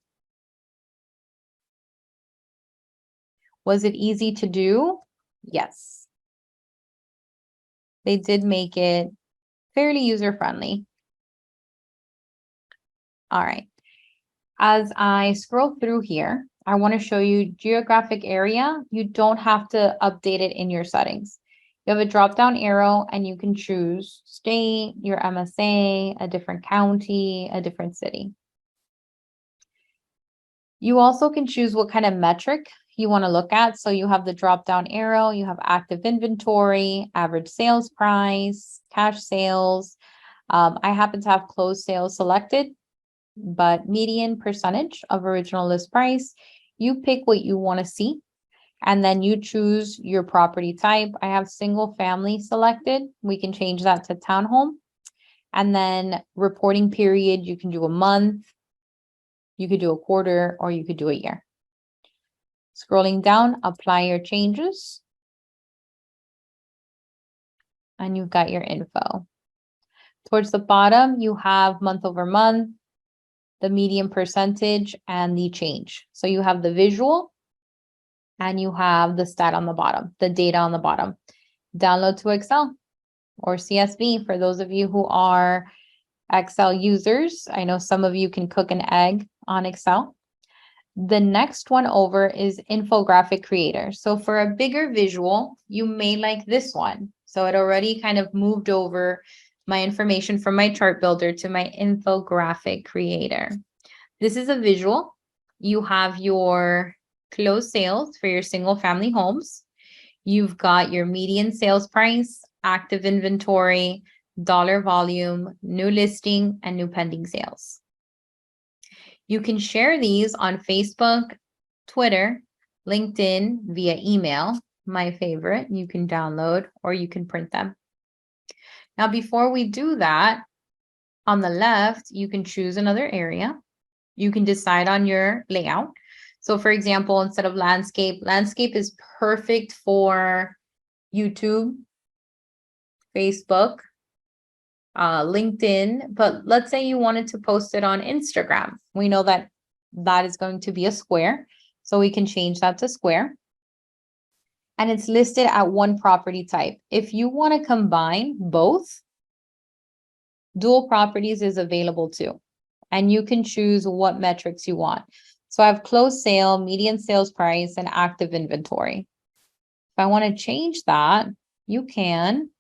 Was it easy to do? Yes. They did make it fairly user-friendly. All right. As I scroll through here, I want to show you geographic area. You don't have to update it in your settings. You have a drop-down arrow and you can choose state, your MSA, a different county, a different city. You also can choose what kind of metric you want to look at. So you have the drop-down arrow, you have active inventory, average sales price, cash sales. I happen to have closed sales selected, but median percentage of original list price. You pick what you want to see, and then you choose your property type. I have single family selected. We can change that to townhome. And then reporting period, you can do a month, you could do a quarter, or you could do a year. Scrolling down, apply your changes. And you've got your info. Towards the bottom, you have month over month, the median percentage, and the change. So you have the visual and you have the stat on the bottom, the data on the bottom. Download to Excel or CSV for those of you who are Excel users. I know some of you can cook an egg on Excel. The next one over is infographic creator. So for a bigger visual, you may like this one. So it already kind of moved over my information from my chart builder to my infographic creator. This is a visual. You have your closed sales for your single family homes. You've got your median sales price, active inventory, dollar volume, new listing, and new pending sales. You can share these on Facebook, Twitter, LinkedIn via email, my favorite. You can download or you can print them. Now, before we do that, on the left, you can choose another area. You can decide on your layout. So for example, instead of landscape, landscape is perfect for YouTube, Facebook, LinkedIn, but let's say you wanted to post it on Instagram. We know that that is going to be a square, so we can change that to square. And it's listed at one property type. If you want to combine both, dual properties is available too. And you can choose what metrics you want. So I have closed sale, median sales price, and active inventory. If I want to change that, you can.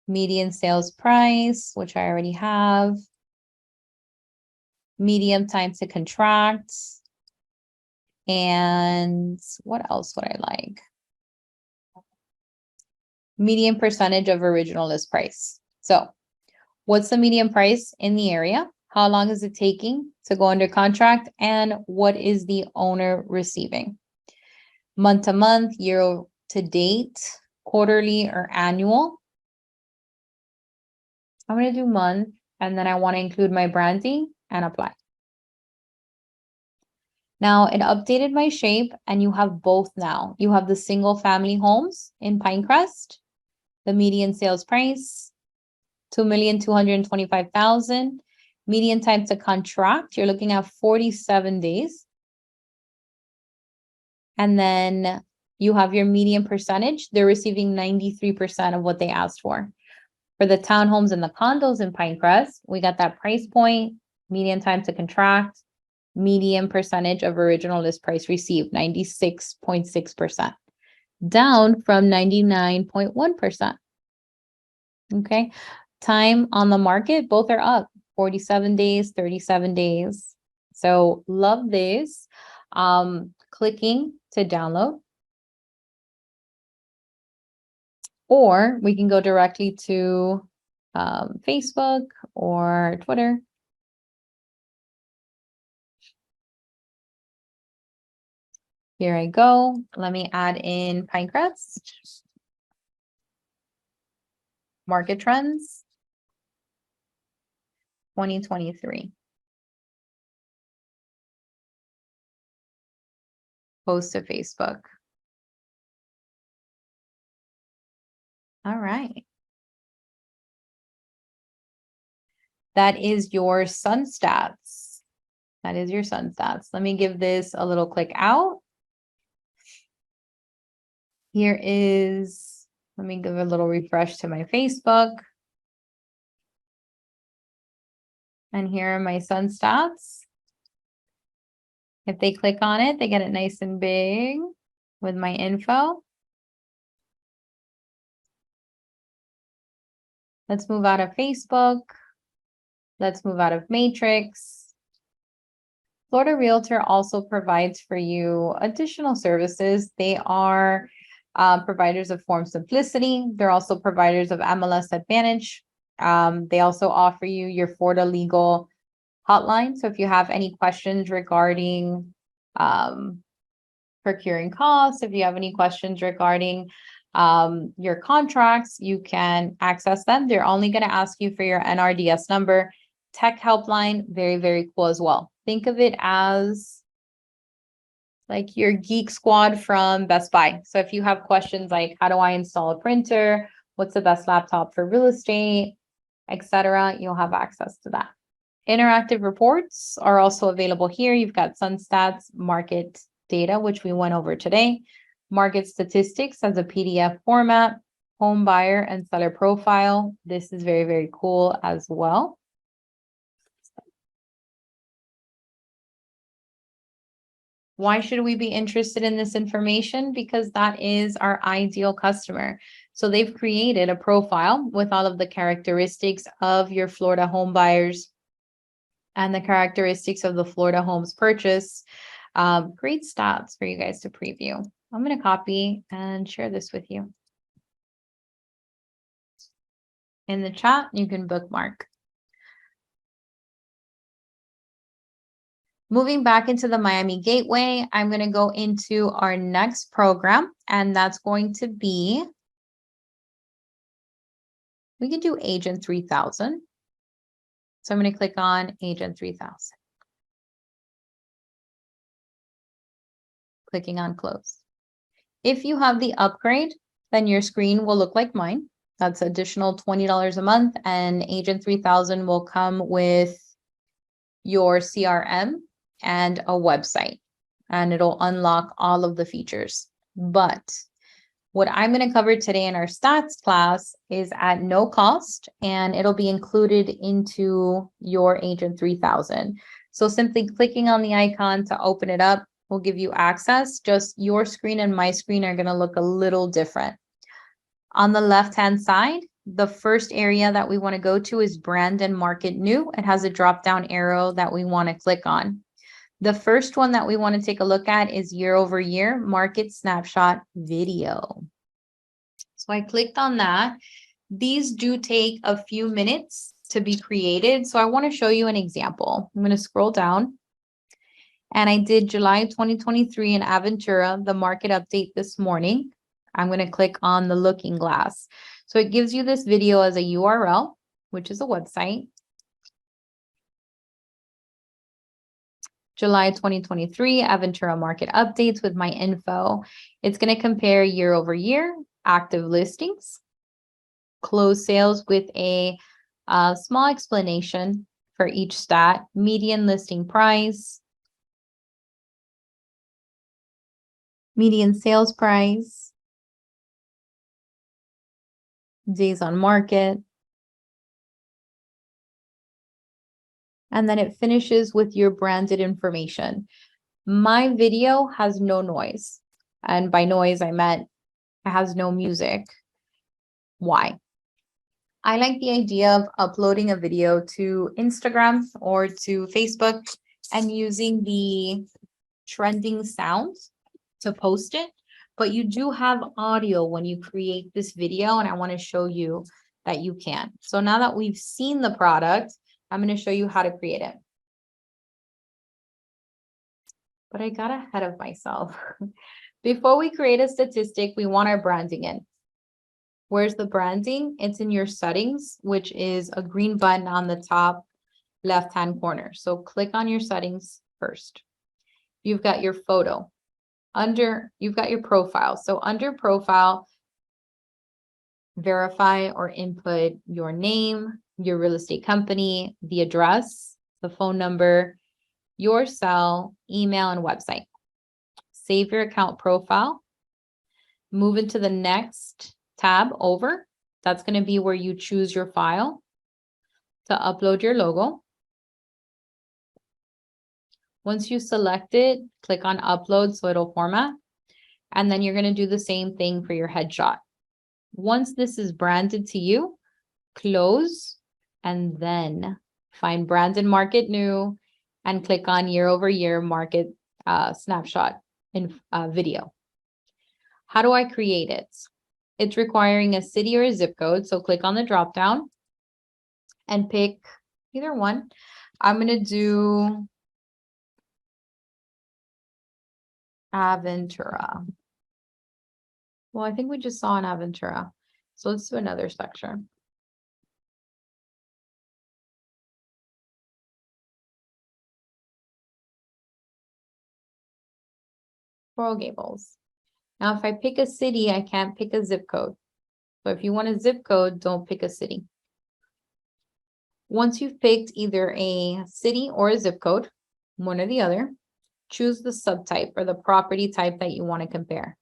Median sales price, which I already have. Medium time to contract. And what else would I like? Median percentage of original list price. So what's the median price in the area? How long is it taking to go under contract? And what is the owner receiving? Month to month, year to date, quarterly, or annual? I'm going to do month, and then I want to include my branding and apply. Now it updated my shape, and you have both now. You have the single family homes in Pinecrest, the median sales price, $2,225,000. Median time to contract, you're looking at 47 days. And then you have your median percentage. They're receiving 93% of what they asked for. For the townhomes and the condos in Pinecrest, we got that price point, median time to contract, median percentage of original list price received, 96.6%, down from 99.1%. Okay. Time on the market, both are up, 47 days, 37 days. So love this. Clicking to download. Or we can go directly to Facebook or Twitter. Here I go. Let me add in Pinecrest. Market trends 2023. Post to Facebook. All right. That is your sun stats. That is your sun stats. Let me give this a little click out. Here is, let me give a little refresh to my Facebook. And here are my sun stats. If they click on it, they get it nice and big with my info. Let's move out of Facebook. Let's move out of Matrix. Florida Realtor also provides for you additional services. They are providers of Form Simplicity. They're also providers of MLS Advantage. They also offer you your Florida Legal hotline. So if you have any questions regarding procuring costs, if you have any questions regarding your contracts, you can access them. They're only going to ask you for your NRDS number. Tech helpline, very, very cool as well. Think of it as like your geek squad from Best Buy. So if you have questions like, how do I install a printer? What's the best laptop for real estate, etc., you'll have access to that. Interactive reports are also available here. You've got SunStats, market data, which we went over today, market statistics as a PDF format, home buyer and seller profile. This is very, very cool as well. Why should we be interested in this information? Because that is our ideal customer. So they've created a profile with all of the characteristics of your Florida home buyers and the characteristics of the Florida homes purchase. Great stats for you guys to preview. I'm going to copy and share this with you. In the chat, you can bookmark. Moving back into the Miami Gateway, I'm going to go into our next program, and that's going to be, we can do Agent 3000. So I'm going to click on Agent 3000. Clicking on Close. If you have the upgrade, then your screen will look like mine. That's additional $20 a month, and Agent 3000 will come with your CRM and a website, and it'll unlock all of the features. But what I'm going to cover today in our stats class is at no cost, and it'll be included into your Agent 3000. So simply clicking on the icon to open it up will give you access. Just your screen and my screen are going to look a little different. On the left-hand side, the first area that we want to go to is brand and market new. It has a drop-down arrow that we want to click on. The first one that we want to take a look at is year over year market snapshot video. So I clicked on that. These do take a few minutes to be created. So I want to show you an example. I'm going to scroll down. And I did July 2023 in Aventura, the market update this morning. I'm going to click on the looking glass. So it gives you this video as a URL, which is a website. July 2023, Aventura market updates with my info. It's going to compare year over year, active listings, closed sales with a small explanation for each stat, median listing price, median sales price, days on market, and then it finishes with your branded information. My video has no noise, and by noise, I meant it has no music. Why? I like the idea of uploading a video to Instagram or to Facebook and using the trending sounds to post it, but you do have audio when you create this video, and I want to show you that you can. So now that we've seen the product, I'm going to show you how to create it. But I got ahead of myself. Before we create a statistic, we want our branding in. Where's the branding? It's in your settings, which is a green button on the top left-hand corner. So click on your settings first. You've got your photo. You've got your profile. So under profile, verify or input your name, your real estate company, the address, the phone number, your cell, email, and website. Save your account profile. Move into the next tab over. That's going to be where you choose your file to upload your logo. Once you select it, click on upload so it'll format. And then you're going to do the same thing for your headshot. Once this is branded to you, close and then find branded market new and click on year over year market snapshot in video. How do I create it? It's requiring a city or a zip code. So click on the drop down and pick either one. I'm going to do Aventura. Well, I think we just saw an Aventura. So let's do another section. Coral Gables. Now, if I pick a city, I can't pick a zip code. So if you want a zip code, don't pick a city. Once you've picked either a city or a zip code, one or the other, choose the subtype or the property type that you want to compare.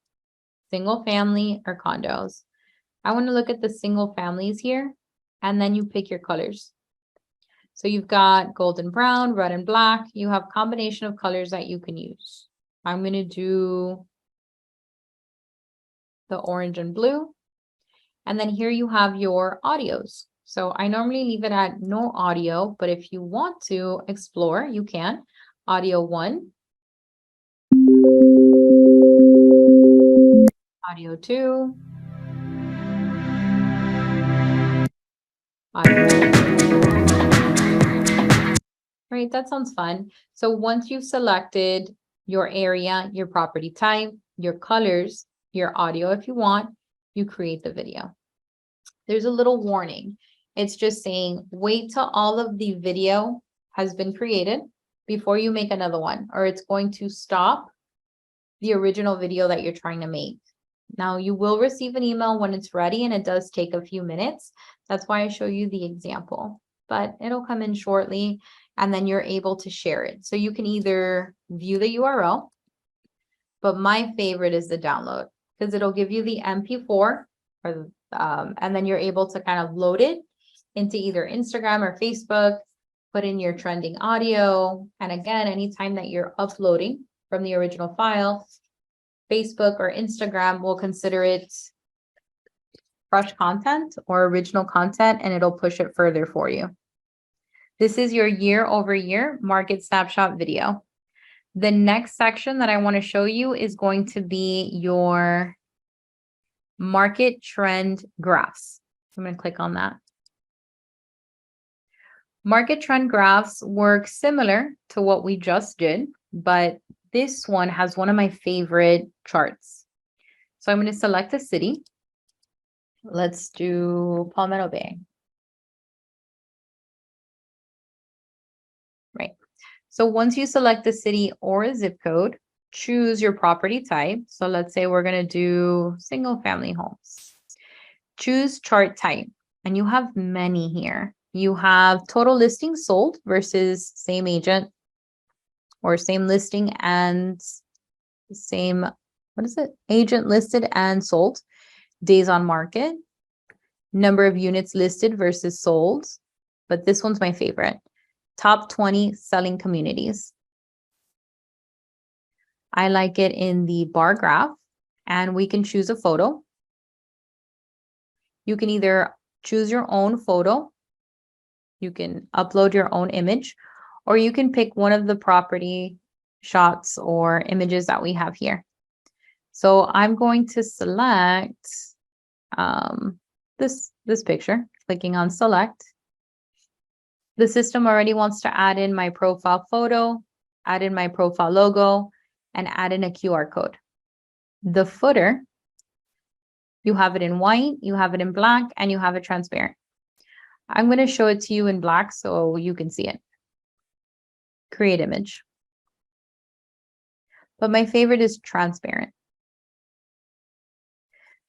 Single family or condos. I want to look at the single families here, and then you pick your colors. So you've got golden brown, red and black. You have a combination of colors that you can use. I'm going to do the orange and blue. And then here you have your audios. So I normally leave it at no audio, but if you want to explore, you can. Audio 1. Audio 2. Audio 3. Right, that sounds fun. So once you've selected your area, your property type, your colors, your audio if you want, you create the video. There's a little warning. It's just saying, wait till all of the video has been created before you make another one, or it's going to stop the original video that you're trying to make. Now, you will receive an email when it's ready, and it does take a few minutes. That's why I show you the example, but it'll come in shortly, and then you're able to share it. So you can either view the URL, but my favorite is the download because it'll give you the MP4, or and then you're able to kind of load it into either Instagram or Facebook, put in your trending audio. And again, anytime that you're uploading from the original file, Facebook or Instagram will consider it fresh content or original content, and it'll push it further for you. This is your year over year market snapshot video. The next section that I want to show you is going to be your market trend graphs. I'm going to click on that. Market trend graphs work similar to what we just did, but this one has one of my favorite charts. So I'm going to select a city. Let's do Palmetto Bay. Right. So once you select a city or a zip code, choose your property type. So let's say we're going to do single family homes. Choose chart type, and you have many here. You have total listings sold versus same agent or same listing and same what is it? Agent listed and sold, days on market, number of units listed versus sold. But this one's my favorite. Top 20 selling communities. I like it in the bar graph, and we can choose a photo. You can either choose your own photo, you can upload your own image, or you can pick one of the property shots or images that we have here. So I'm going to select this picture, clicking on select. The system already wants to add in my profile photo, add in my profile logo, and add in a QR code. The footer, you have it in white, you have it in black, and you have it transparent. I'm going to show it to you in black so you can see it. Create image. But my favorite is transparent.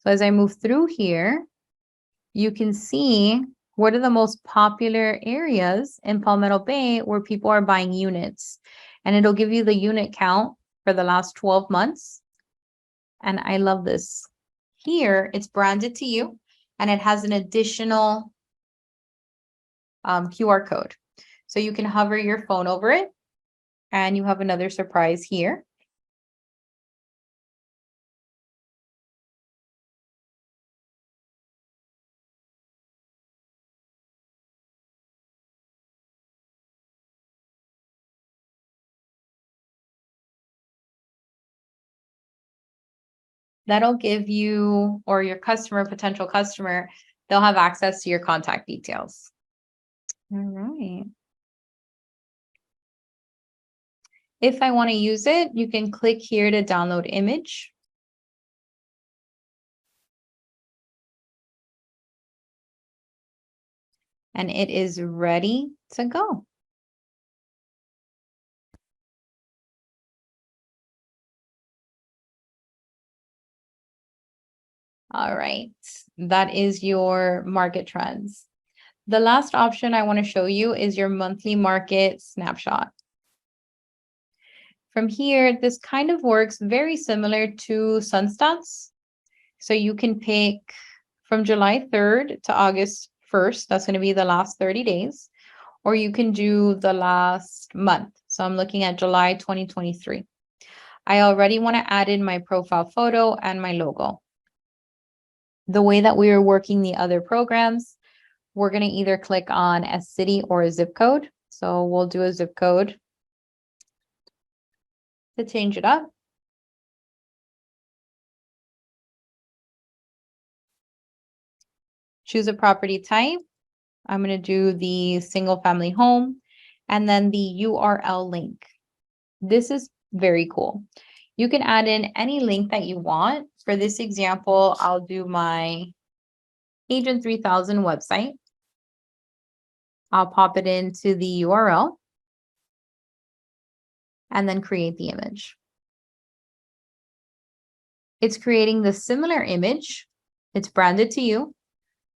So as I move through here, you can see what are the most popular areas in Palmetto Bay where people are buying units. And it'll give you the unit count for the last 12 months. And I love this. Here, it's branded to you, and it has an additional QR code. So you can hover your phone over it, and you have another surprise here. That'll give you, or your customer, potential customer, they'll have access to your contact details. All right. If I want to use it, you can click here to download image. And it is ready to go. All right, that is your market trends. The last option I want to show you is your monthly market snapshot. From here, this kind of works very similar to Sunstats. So you can pick from July 3rd to August 1st. That's going to be the last 30 days. Or you can do the last month. So I'm looking at July 2023. I already want to add in my profile photo and my logo. The way that we are working the other programs, we're going to either click on a city or a zip code. So we'll do a zip code to change it up. Choose a property type. I'm going to do the single family home, and then the URL link. This is very cool. You can add in any link that you want. For this example, I'll do my Agent 3000 website. I'll pop it into the URL and then create the image. It's creating the similar image. It's branded to you.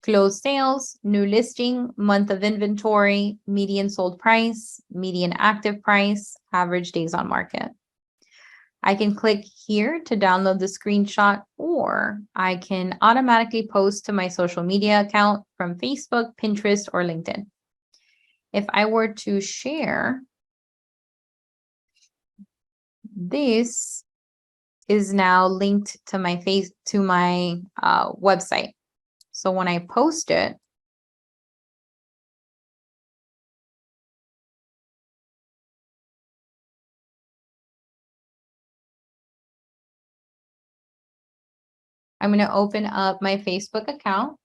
Closed sales, new listing, month of inventory, median sold price, median active price, average days on market. I can click here to download the screenshot, or I can automatically post to my social media account from Facebook, Pinterest, or LinkedIn. If I were to share, this is now linked to my website. So when I post it, I'm going to open up my Facebook account.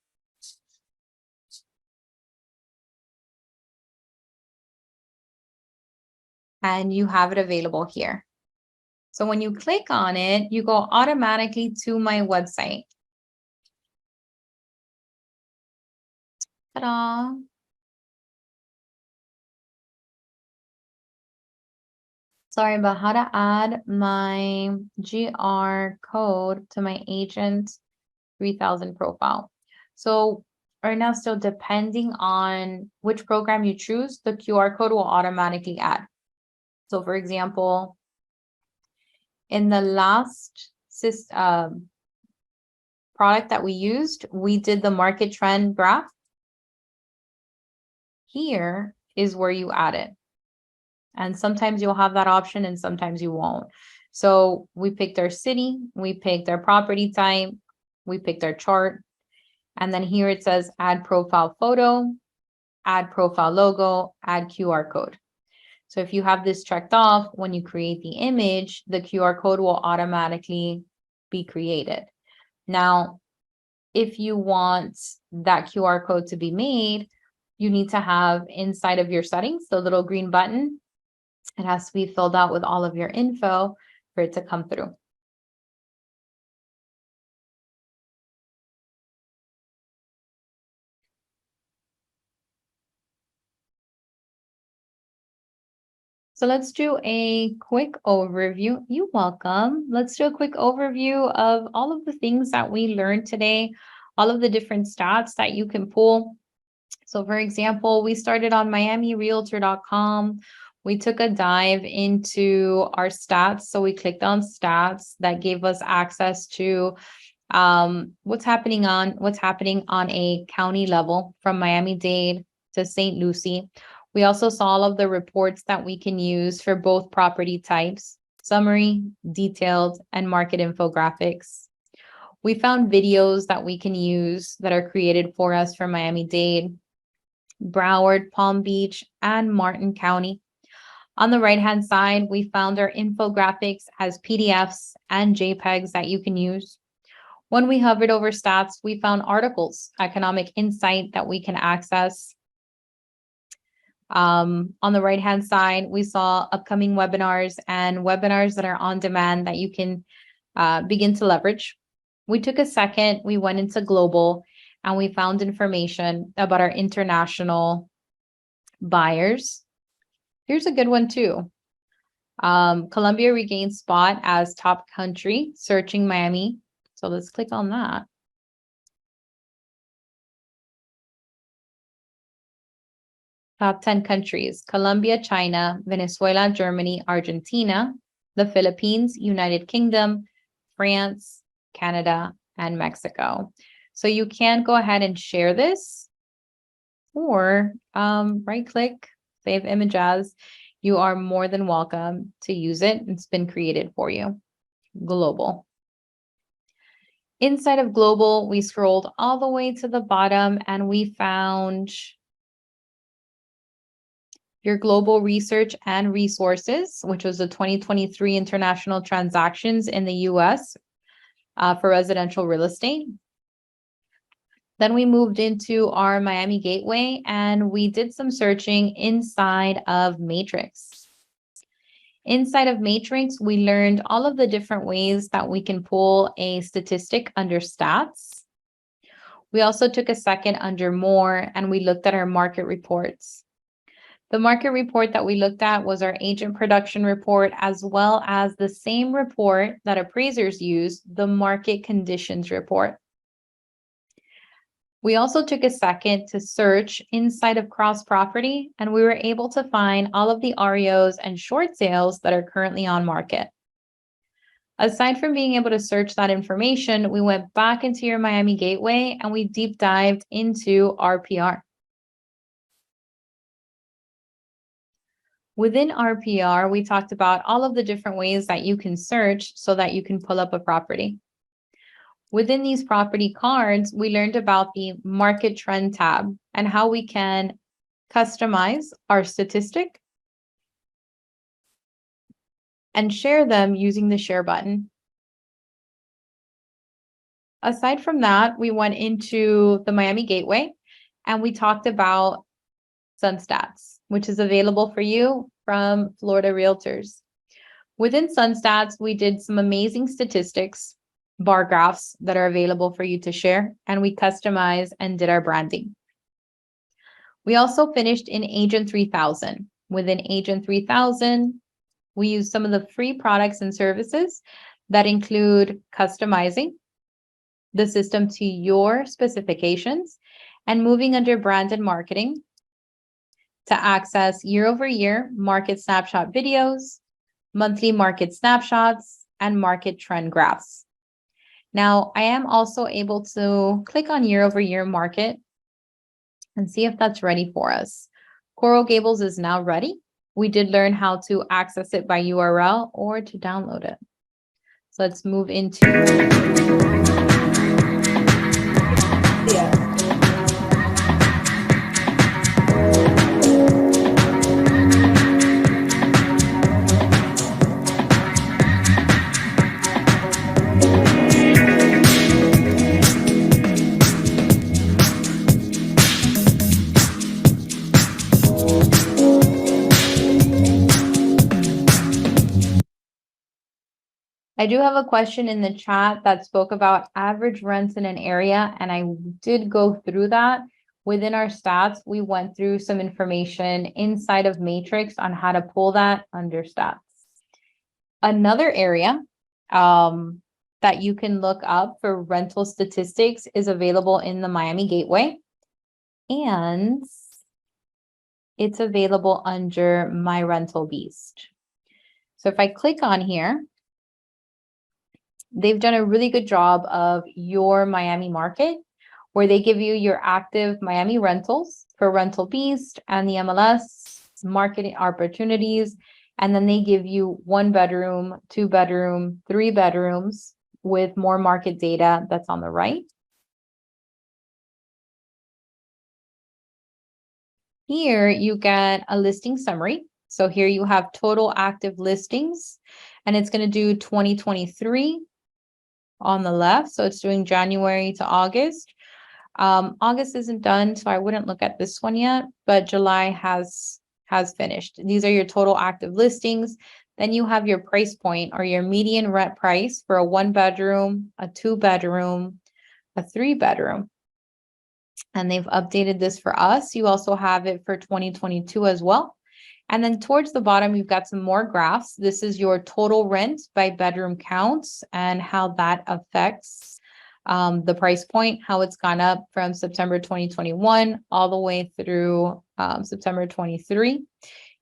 And you have it available here. So when you click on it, you go automatically to my website. Ta-da! Sorry about how to add my GR code to my Agent 3000 profile. So right now, still depending on which program you choose, the QR code will automatically add. So for example, in the last product that we used, we did the market trend graph. Here is where you add it. And sometimes you'll have that option and sometimes you won't. So we picked our city, we picked our property type, we picked our chart. And then here it says add profile photo, add profile logo, add QR code. So if you have this checked off, when you create the image, the QR code will automatically be created. Now, if you want that QR code to be made, you need to have inside of your settings, the little green button. It has to be filled out with all of your info for it to come through. So let's do a quick overview. You're welcome. Let's do a quick overview of all of the things that we learned today, all of the different stats that you can pull. So for example, we started on miamirealtor.com. We took a dive into our stats. So we clicked on stats that gave us access to what's happening on a county level from Miami-Dade to St. Lucie. We also saw all of the reports that we can use for both property types, summary, detailed, and market infographics. We found videos that we can use that are created for us for Miami-Dade, Broward, Palm Beach, and Martin County. On the right-hand side, we found our infographics as PDFs and JPEGs that you can use. When we hovered over stats, we found articles, economic insight that we can access. On the right-hand side, we saw upcoming webinars and webinars that are on demand that you can begin to leverage. We took a second, we went into global, and we found information about our international buyers. Here's a good one too. Colombia regained spot as top country, searching Miami. So let's click on that. Top 10 countries: Colombia, China, Venezuela, Germany, Argentina, the Philippines, United Kingdom, France, Canada, and Mexico. So you can go ahead and share this or right click, save image as. You are more than welcome to use it. It's been created for you. Global. Inside of global, we scrolled all the way to the bottom and we found your global research and resources, which was the 2023 international transactions in the US for residential real estate. Then we moved into our Miami Gateway and we did some searching inside of Matrix. Inside of Matrix, we learned all of the different ways that we can pull a statistic under stats. We also took a second under more and we looked at our market reports. The market report that we looked at was our agent production report, as well as the same report that appraisers use, the market conditions report. We also took a second to search inside of cross property, and we were able to find all of the REOs and short sales that are currently on market. Aside from being able to search that information, we went back into your Miami Gateway and we deep dived into RPR. Within RPR, we talked about all of the different ways that you can search so that you can pull up a property. Within these property cards, we learned about the market trend tab and how we can customize our statistic and share them using the share button. Aside from that, we went into the Miami Gateway and we talked about SunStats, which is available for you from Florida Realtors. Within SunStats, we did some amazing statistics, bar graphs that are available for you to share, and we customized and did our branding. We also finished in Agent 3000. Within Agent 3000, we use some of the free products and services that include customizing the system to your specifications and moving under brand and marketing to access year-over-year market snapshot videos, monthly market snapshots, and market trend graphs. Now, I am also able to click on year over year market and see if that's ready for us. Coral Gables is now ready. We did learn how to access it by URL or to download it. So let's move into I do have a question in the chat that spoke about average rents in an area, and I did go through that. Within our stats, we went through some information inside of Matrix on how to pull that under stats. Another area that you can look up for rental statistics is available in the Miami Gateway, and it's available under My Rental Beast. So if I click on here, they've done a really good job of your Miami market, where they give you your active Miami rentals for Rental Beast and the MLS marketing opportunities. And then they give you 1 bedroom, 2 bedroom, 3 bedrooms with more market data that's on the right. Here you get a listing summary. So here you have total active listings, and it's going to do 2023 on the left. So it's doing January to August. August isn't done, so I wouldn't look at this one yet, but July has finished. These are your total active listings. Then you have your price point or your median rent price for a 1 bedroom, a 2 bedroom, a 3 bedroom. And they've updated this for us. You also have it for 2022 as well. And then towards the bottom, you've got some more graphs. This is your total rent by bedroom counts and how that affects the price point, how it's gone up from September 2021 all the way through September 23.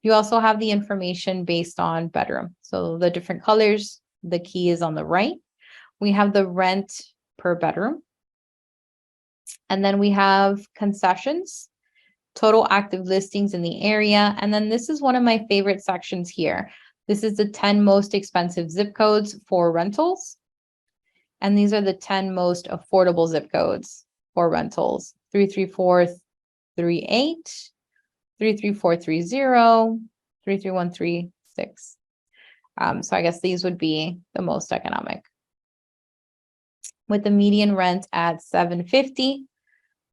You also have the information based on bedroom. So the different colors, the key is on the right. We have the rent per bedroom. And then we have concessions, total active listings in the area. And then this is one of my favorite sections here. This is the 10 most expensive zip codes for rentals. And these are the 10 most affordable zip codes for rentals: 33438, 33430, 33136. So I guess these would be the most economic, with the median rent at $750.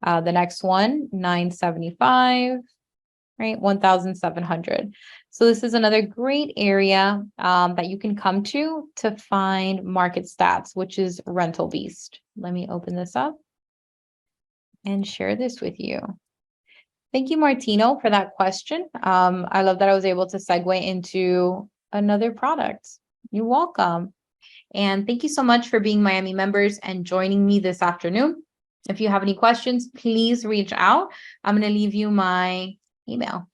The next one, $975, right? $1,700. So this is another great area that you can come to find market stats, which is Rental Beast. Let me open this up and share this with you. Thank you, Martino, for that question. I love that I was able to segue into another product. You're welcome. And thank you so much for being Miami members and joining me this afternoon. If you have any questions, please reach out. I'm going to leave you my email.